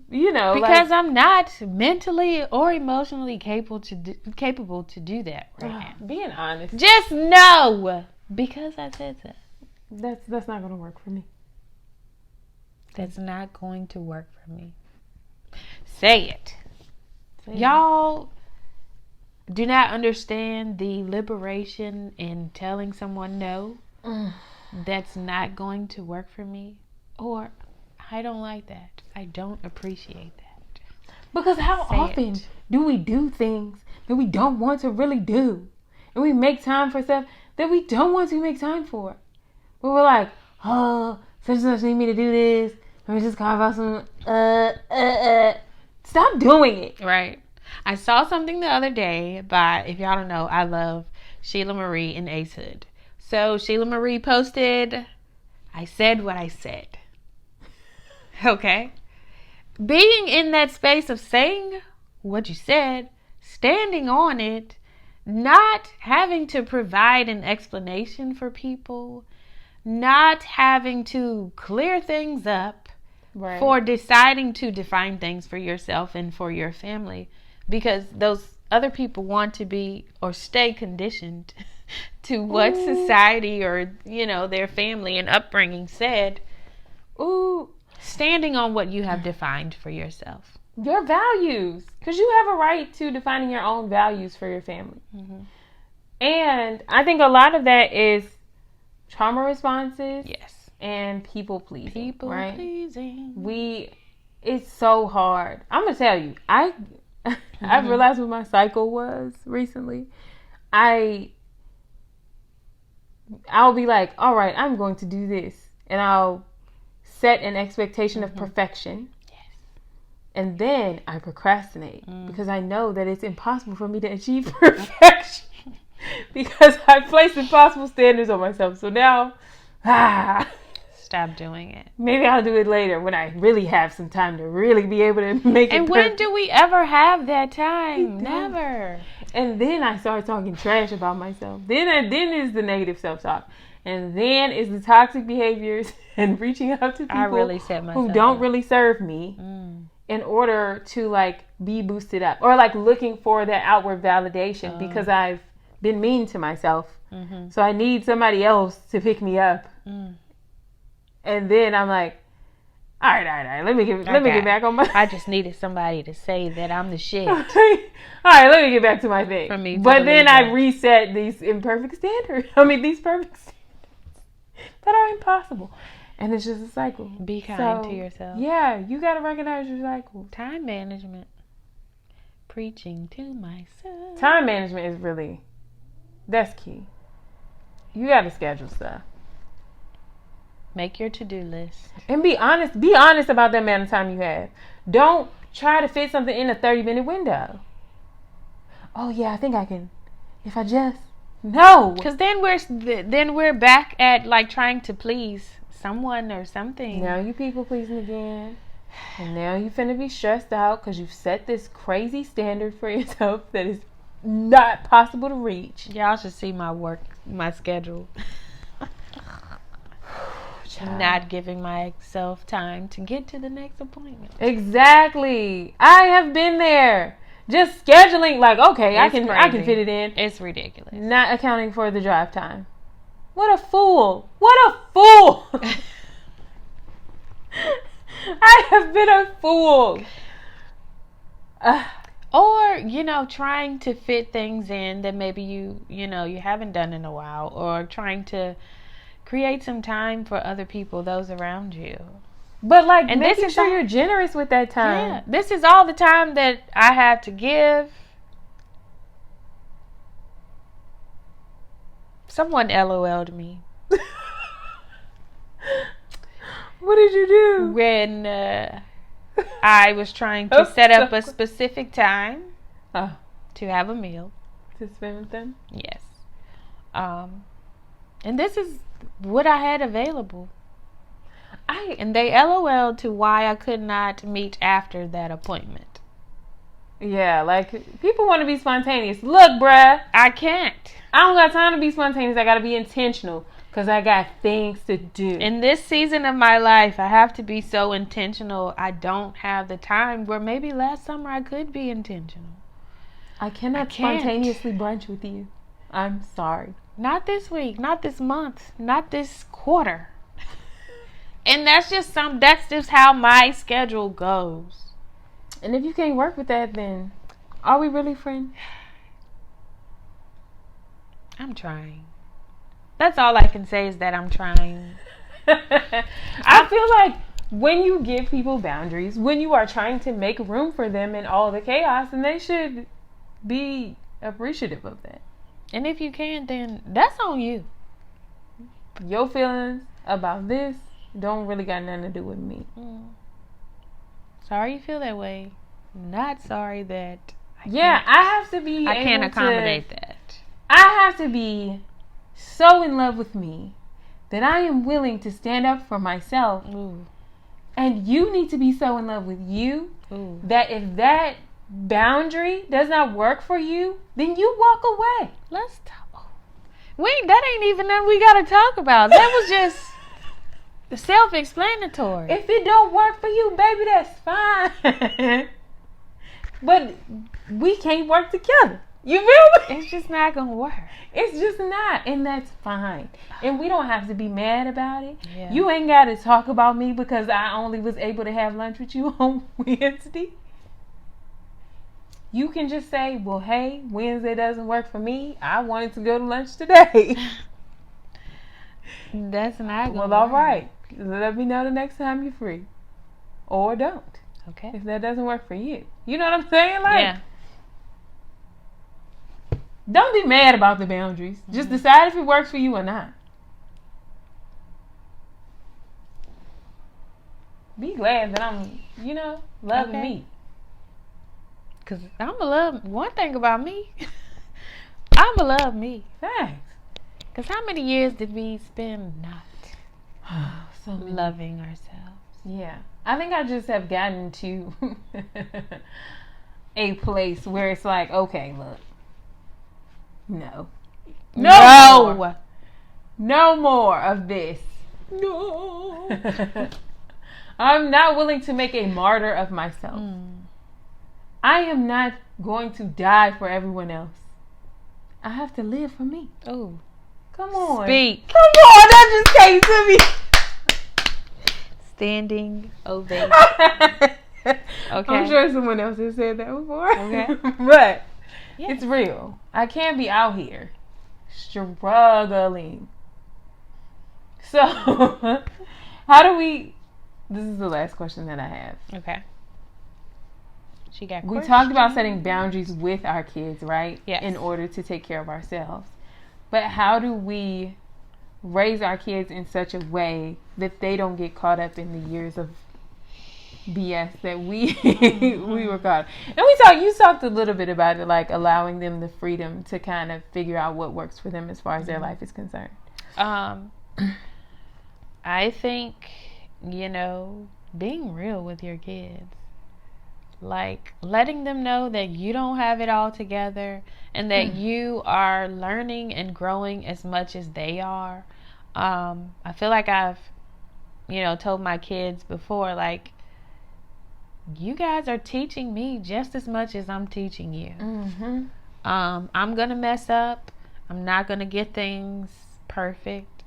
because I'm not mentally or emotionally capable to do that right now. Being honest. Just no. Because I said so. That's not going to work for me. That's not going to work for me. Say it. Y'all do not understand the liberation in telling someone no. That's not going to work for me. Or I don't like that. I don't appreciate that. Because how often do we do things that we don't want to really do? And we make time for stuff that we don't want to make time for. But we're like, oh, such and such need me to do this. Let me just carve out some, Stop doing it. Right. I saw something the other day if y'all don't know, I love Sheila Marie and Ace Hood. So Sheila Marie posted, I said what I said. Okay? Being in that space of saying what you said, standing on it, not having to provide an explanation for people, not having to clear things up for deciding to define things for yourself and for your family, because those other people want to be or stay conditioned to what society or, their family and upbringing said. Standing on what you have defined for yourself. Your values. Because you have a right to defining your own values for your family. Mm-hmm. And I think a lot of that is trauma responses. Yes. And people pleasing. Pleasing. It's so hard. I'm going to tell you. I realized what my cycle was recently. I'll be like, all right, I'm going to do this. And I'll set an expectation of perfection. Yes. And then I procrastinate because I know that it's impossible for me to achieve perfection because I place impossible standards on myself. So now, stop doing it. Maybe I'll do it later when I really have some time to really be able to make it. And when do we ever have that time? Never. And then I start talking trash about myself. Then is the negative self-talk. And then it's the toxic behaviors and reaching out to people who don't really serve me in order to like be boosted up, or like looking for that outward validation because I've been mean to myself. So I need somebody else to pick me up. And then I'm like, all right. Let me get back on my. I just needed somebody to say that I'm the shit. All right, let me get back to my thing. But then I reset these perfect standards that are impossible, and it's just a cycle. Be kind to yourself. Yeah, you gotta recognize your cycle. Time management. Preaching to myself. Time management is that's key. You gotta schedule stuff. Make your to-do list. And be honest. Be honest about the amount of time you have. Don't try to fit something in a 30-minute window. Oh yeah, I think I can. If I just no. Because then we're back at like trying to please someone or something. Now you people pleasing again. And now you finna be stressed out because you've set this crazy standard for yourself that is not possible to reach. Y'all should see my schedule. Not giving myself time to get to the next appointment. Exactly. I have been there. Just scheduling like, okay, I can fit it in. It's ridiculous. Not accounting for the drive time. What a fool. What a fool. I have been a fool. Or, trying to fit things in that maybe you haven't done in a while, or trying to create some time for other people, those around you. But like, and making sure you're generous with that time. Yeah, this is all the time that I have to give. Someone LOL'd me. What did you do? When I was trying to set up a specific time to have a meal. To spend with them? Yes. And this is what I had available. And they LOL'd to why I could not meet after that appointment. Yeah, like, people want to be spontaneous. Look, bruh. I can't. I don't got time to be spontaneous. I got to be intentional because I got things to do. In this season of my life, I have to be so intentional. I don't have the time where maybe last summer I could be intentional. I cannot spontaneously brunch with you. I'm sorry. Not this week, not this month, not this quarter. And that's just how my schedule goes. And if you can't work with that, then are we really friends? I'm trying. That's all I can say is that I'm trying. I feel like when you give people boundaries, when you are trying to make room for them in all the chaos, then they should be appreciative of that. And if you can't, then that's on you. Your feelings about this don't really got nothing to do with me. Sorry you feel that way. Not sorry that I can't accommodate that. I have to be so in love with me that I am willing to stand up for myself. Ooh. And you need to be so in love with you Ooh. that if that boundary does not work for you, then you walk away. Let's talk. That ain't even nothing we gotta talk about. That was just self-explanatory. If it don't work for you, baby, that's fine. But we can't work together. You feel me? It's just not gonna work. It's just not, and that's fine. And we don't have to be mad about it. Yeah. You ain't got to talk about me because I only was able to have lunch with you on Wednesday. You can just say, well, hey, Wednesday doesn't work for me. I wanted to go to lunch today. That's not gonna work. Well, all right. Let me know the next time you're free. Or don't. Okay. If that doesn't work for you. You know what I'm saying? Like, yeah. Don't be mad about the boundaries. Mm-hmm. Just decide if it works for you or not. Be glad that I'm, loving me. Because I'm going to love, one thing about me, I'm going to love me. Thanks. Because how many years did we spend not loving ourselves? Yeah. I think I just have gotten to a place where it's like, okay, look. No. No more of this. No. I'm not willing to make a martyr of myself. I am not going to die for everyone else. I have to live for me. Oh. Come on. Speak. Come on, that just came to me. Standing ovation. Okay. I'm sure someone else has said that before. Okay. But yes. It's real. I can't be out here struggling. So, how do we... This is the last question that I have. Okay. She got We talked about setting boundaries with our kids, right? Yes. In order to take care of ourselves. But how do we raise our kids in such a way that they don't get caught up in the years of BS that we we were caught? And you talked a little bit about it, like allowing them the freedom to kind of figure out what works for them as far as their life is concerned. I think, being real with your kids. Like, letting them know that you don't have it all together and that you are learning and growing as much as they are. I feel like I've, told my kids before, like, you guys are teaching me just as much as I'm teaching you. Mm-hmm. I'm going to mess up. I'm not going to get things perfect.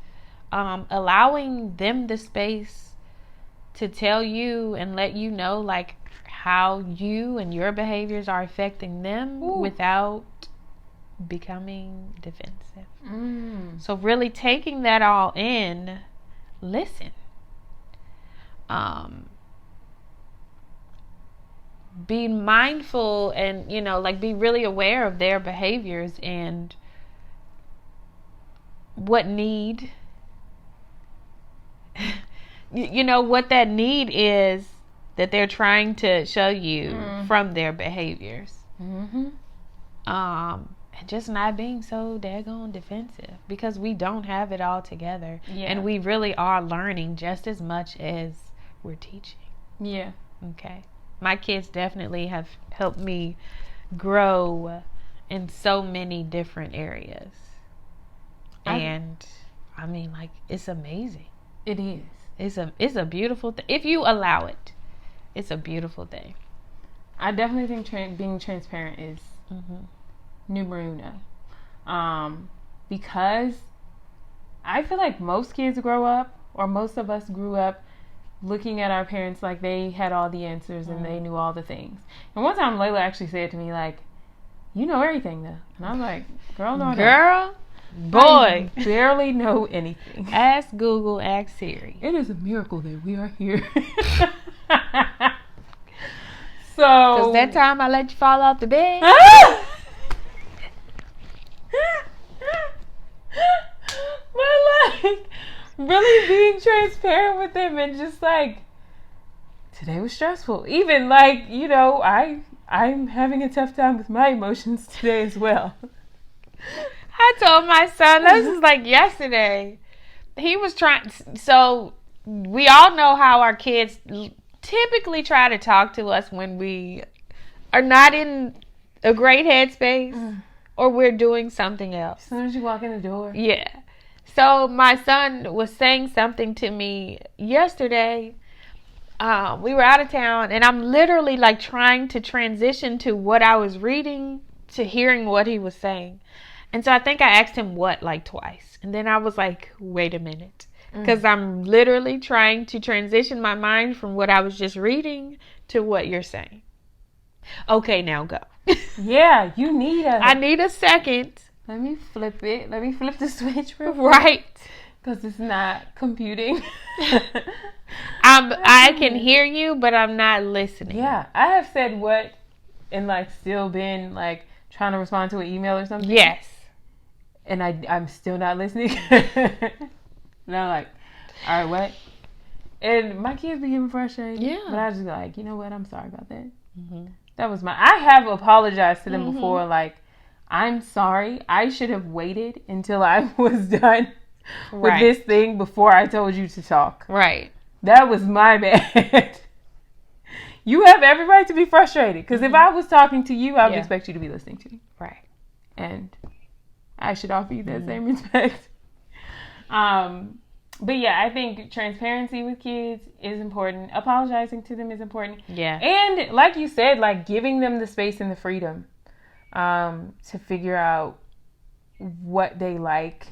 Allowing them the space to tell you and let you know, like, how you and your behaviors are affecting them without becoming defensive. So really taking that all in, listen. Be mindful and, be really aware of their behaviors and what need, what that need is that they're trying to show you from their behaviors. And just not being so daggone defensive, because we don't have it all together. Yeah. And we really are learning just as much as we're teaching. Yeah. Okay. My kids definitely have helped me grow in so many different areas. And I mean, like, it's amazing. It is. It's a beautiful thing. If you allow it, it's a beautiful thing. I definitely think being transparent is numero uno. Because I feel like most kids grow up, or most of us grew up, looking at our parents like they had all the answers and they knew all the things. And one time Layla actually said to me, like, you know everything though. And I was like, girl, no, girl, boy, I barely know anything. Ask Google, ask Siri. It is a miracle that we are here. So, because that time I let you fall off the bed. But like, really being transparent with them and just like, today was stressful. Even like, I'm having a tough time with my emotions today as well. I told my son, this is like yesterday. He was trying, so we all know how our kids typically try to talk to us when we are not in a great headspace or we're doing something else. As soon as you walk in the door. Yeah. So my son was saying something to me yesterday. We were out of town and I'm literally like trying to transition to what I was reading to hearing what he was saying. And so I think I asked him what like twice. And then I was like, wait a minute. Because I'm literally trying to transition my mind from what I was just reading to what you're saying. Okay, now go. Yeah, I need a second. Let me flip it. Let me flip the switch real quick. Right. Because it's not computing. I can hear you, but I'm not listening. Yeah, I have said what and like still been like trying to respond to an email or something. Yes. And I'm still not listening. And I'm like, all right, what? And my kids be getting frustrated. Yeah. But I just be like, you know what? I'm sorry about that. That was I have apologized to them before. Like, I'm sorry. I should have waited until I was done with this thing before I told you to talk. Right. That was my bad. You have every right to be frustrated. Because if I was talking to you, I would expect you to be listening to me. Right. And I should offer you that same respect. But yeah, I think transparency with kids is important. Apologizing to them is important. Yeah. And like you said, like giving them the space and the freedom to figure out what they like.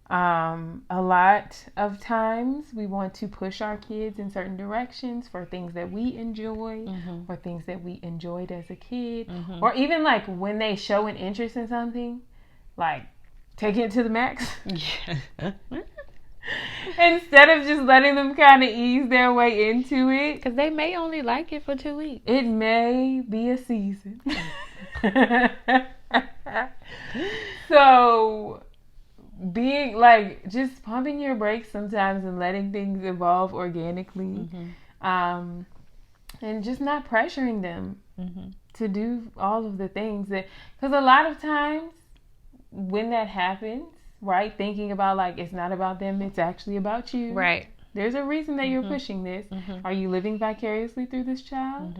A lot of times we want to push our kids in certain directions for things that we enjoy or things that we enjoyed as a kid. Or even like when they show an interest in something, like taking it to the max. Yeah. Instead of just letting them kind of ease their way into it. Because they may only like it for 2 weeks. It may be a season. So, being like, just pumping your brakes sometimes and letting things evolve organically. And just not pressuring them to do all of the things that, because a lot of times when that happens, right, thinking about like it's not about them, it's actually about you. Right. There's a reason that you're pushing this. Are you living vicariously through this child?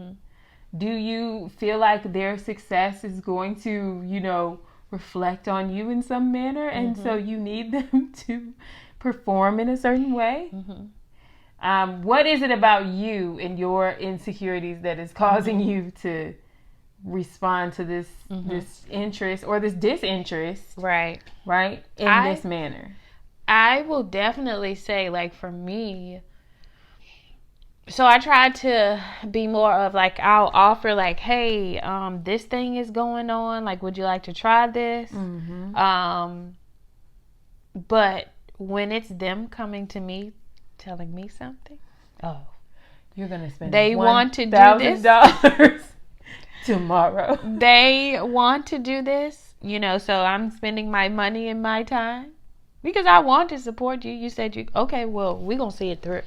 Do you feel like their success is going to, you know, reflect on you in some manner, and so you need them to perform in a certain way? What is it about you and your insecurities that is causing you to respond to this this interest or this disinterest, right in this manner? I will definitely say, like, for me, so I try to be more of like, I'll offer like, hey, this thing is going on, like, would you like to try this? But when it's them coming to me telling me something, you're gonna spend they want to do this tomorrow. They want to do this, you know, so I'm spending my money and my time because I want to support you. You said okay, well, we're going to see it through.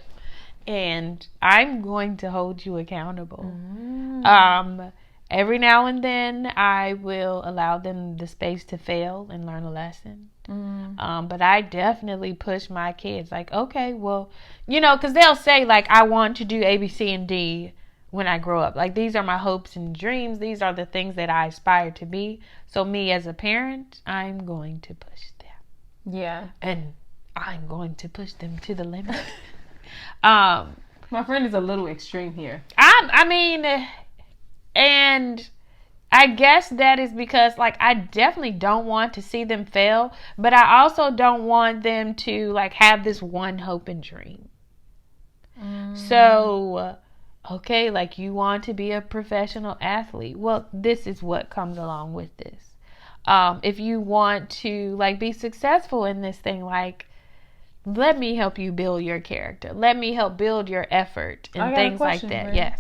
And I'm going to hold you accountable. Every now and then I will allow them the space to fail and learn a lesson. But I definitely push my kids like, okay, well, you know, because they'll say like, I want to do A, B, C, and D when I grow up. Like, these are my hopes and dreams. These are the things that I aspire to be. So me as a parent, I'm going to push them. Yeah. And I'm going to push them to the limit. My friend is a little extreme here. I mean, and I guess that is because, like, I definitely don't want to see them fail, but I also don't want them to, like, have this one hope and dream. So, okay, like, you want to be a professional athlete. Well, this is what comes along with this. If you want to, like, be successful in this thing, like, let me help you build your character. Let me help build your effort and things like that. Friend. Yes.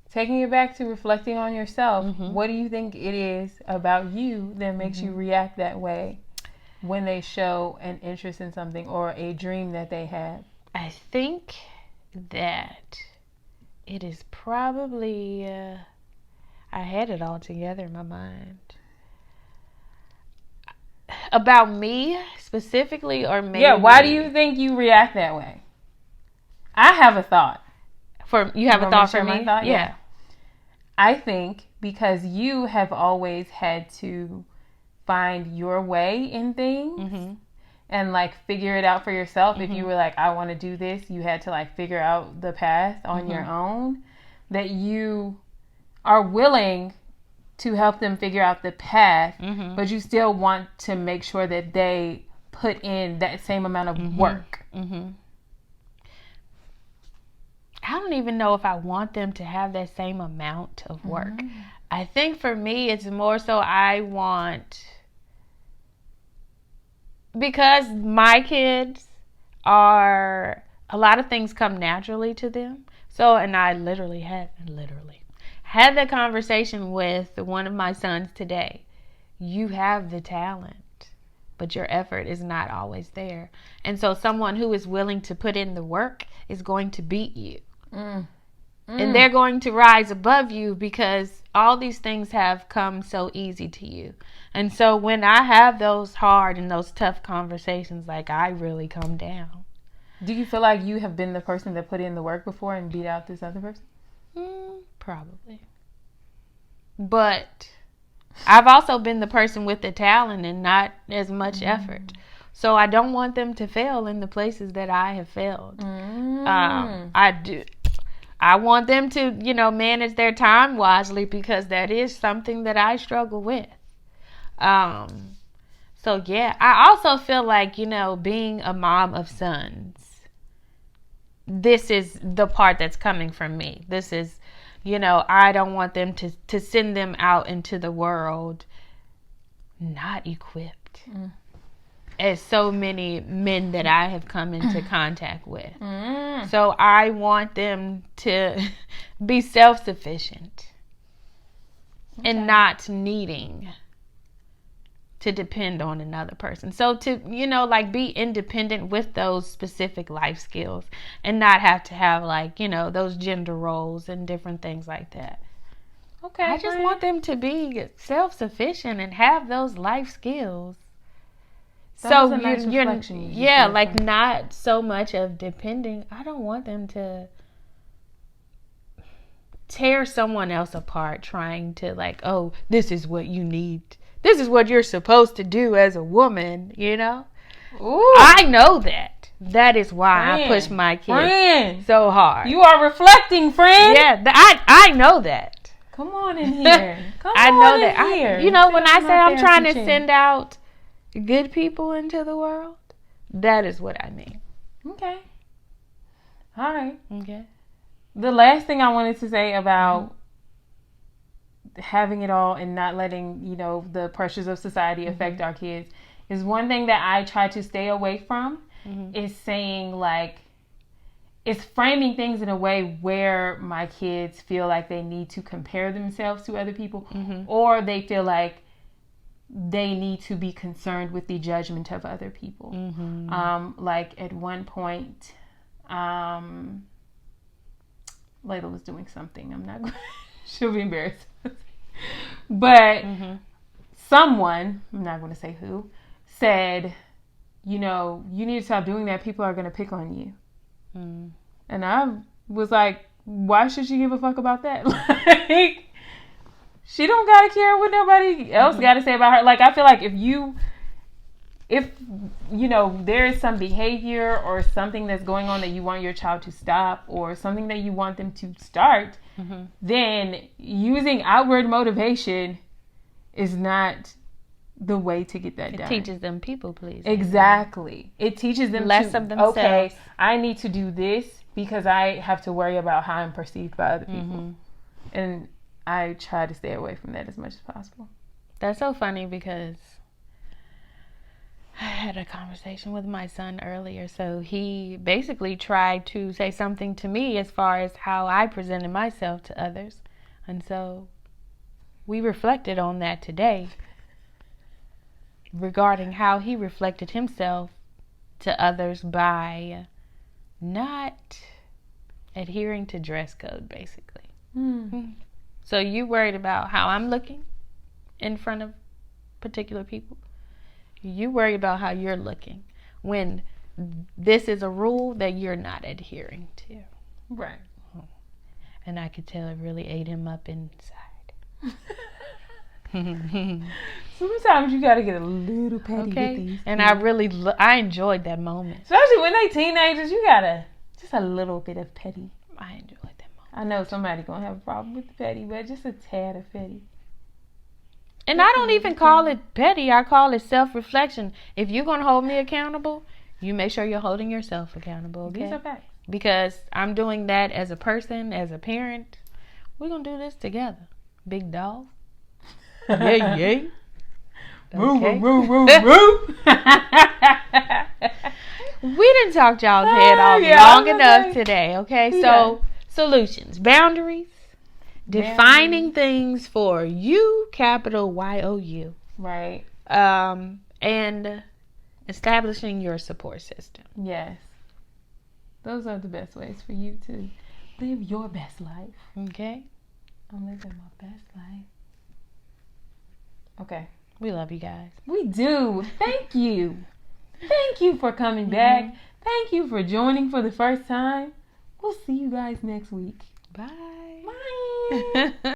Taking it back to reflecting on yourself, what do you think it is about you that makes you react that way when they show an interest in something or a dream that they have? I think that it is probably, I had it all together in my mind. About me specifically, or maybe... Yeah, why do you think you react that way? I have a thought. You have a thought for me? Thought? Yeah. I think because you have always had to find your way in things and like figure it out for yourself. If you were like, I want to do this, you had to like figure out the path on your own. That you are willing to help them figure out the path, but you still want to make sure that they put in that same amount of work. I don't even know if I want them to have that same amount of work. I think for me, it's more so I want, because my kids are, a lot of things come naturally to them. So, and I literally had that conversation with one of my sons today. You have the talent, but your effort is not always there. And so someone who is willing to put in the work is going to beat you. And they're going to rise above you because all these things have come so easy to you. And so when I have those hard and those tough conversations, like, I really come down. Do you feel like you have been the person that put in the work before and beat out this other person? Probably. But I've also been the person with the talent and not as much effort. So I don't want them to fail in the places that I have failed. I want them to, manage their time wisely, because that is something that I struggle with. So yeah, I also feel like, being a mom of sons, this is the part that's coming from me. This is, I don't want them to send them out into the world not equipped. As so many men that I have come into contact with. So I want them to be self-sufficient and not needing to depend on another person. So to, be independent with those specific life skills and not have to have those gender roles and different things like that. Okay. I just want them to be self-sufficient and have those life skills. That was a nice reflection. Not so much of depending. I don't want them to tear someone else apart trying to this is what you need. This is what you're supposed to do as a woman, Ooh. I know that. That is why I push my kids so hard. You are reflecting, friend. Yeah, I know that. Come on in here. I know that. When I say I'm trying to send out good people into the world, that is what I mean. Okay. All right. Okay. The last thing I wanted to say about having it all and not letting, the pressures of society affect our kids is one thing that I try to stay away from is saying it's framing things in a way where my kids feel like they need to compare themselves to other people or they feel like they need to be concerned with the judgment of other people. At one point, Layla was doing something. I'm not she'll be embarrassed. But someone, I'm not going to say who, said, you need to stop doing that. People are going to pick on you. And I was like, why should she give a fuck about that? She don't gotta care what nobody else gotta say about her. I feel like if there is some behavior or something that's going on that you want your child to stop or something that you want them to start, then using outward motivation is not the way to get that done. It teaches them people pleasing. Exactly. It teaches them less of themselves. Okay, I need to do this because I have to worry about how I'm perceived by other people. And I try to stay away from that as much as possible. That's so funny because I had a conversation with my son earlier. So he basically tried to say something to me as far as how I presented myself to others. And so we reflected on that today regarding how he reflected himself to others by not adhering to dress code, basically. So you worried about how I'm looking in front of particular people. You worry about how you're looking when this is a rule that you're not adhering to. Right. And I could tell it really ate him up inside. Sometimes you got to get a little petty with these. And I enjoyed that moment. Especially when they teenagers, you got to just a little bit of petty. I enjoyed that moment. I know somebody going to have a problem with the petty, but just a tad of petty. And I don't even call it petty. I call it self-reflection. If you're going to hold me accountable, you make sure you're holding yourself accountable, okay? These are facts. Because I'm doing that as a person, as a parent. We're going to do this together. Big dog. Yay. Okay. Woo. We didn't talk y'all's head off long enough today, okay? So, solutions. Boundaries. Defining things for you, capital Y-O-U. Right. And establishing your support system. Yes. Those are the best ways for you to live your best life. Okay. I'm living my best life. Okay. We love you guys. We do. Thank you. Thank you for coming back. Thank you for joining for the first time. We'll see you guys next week. Bye. Bye.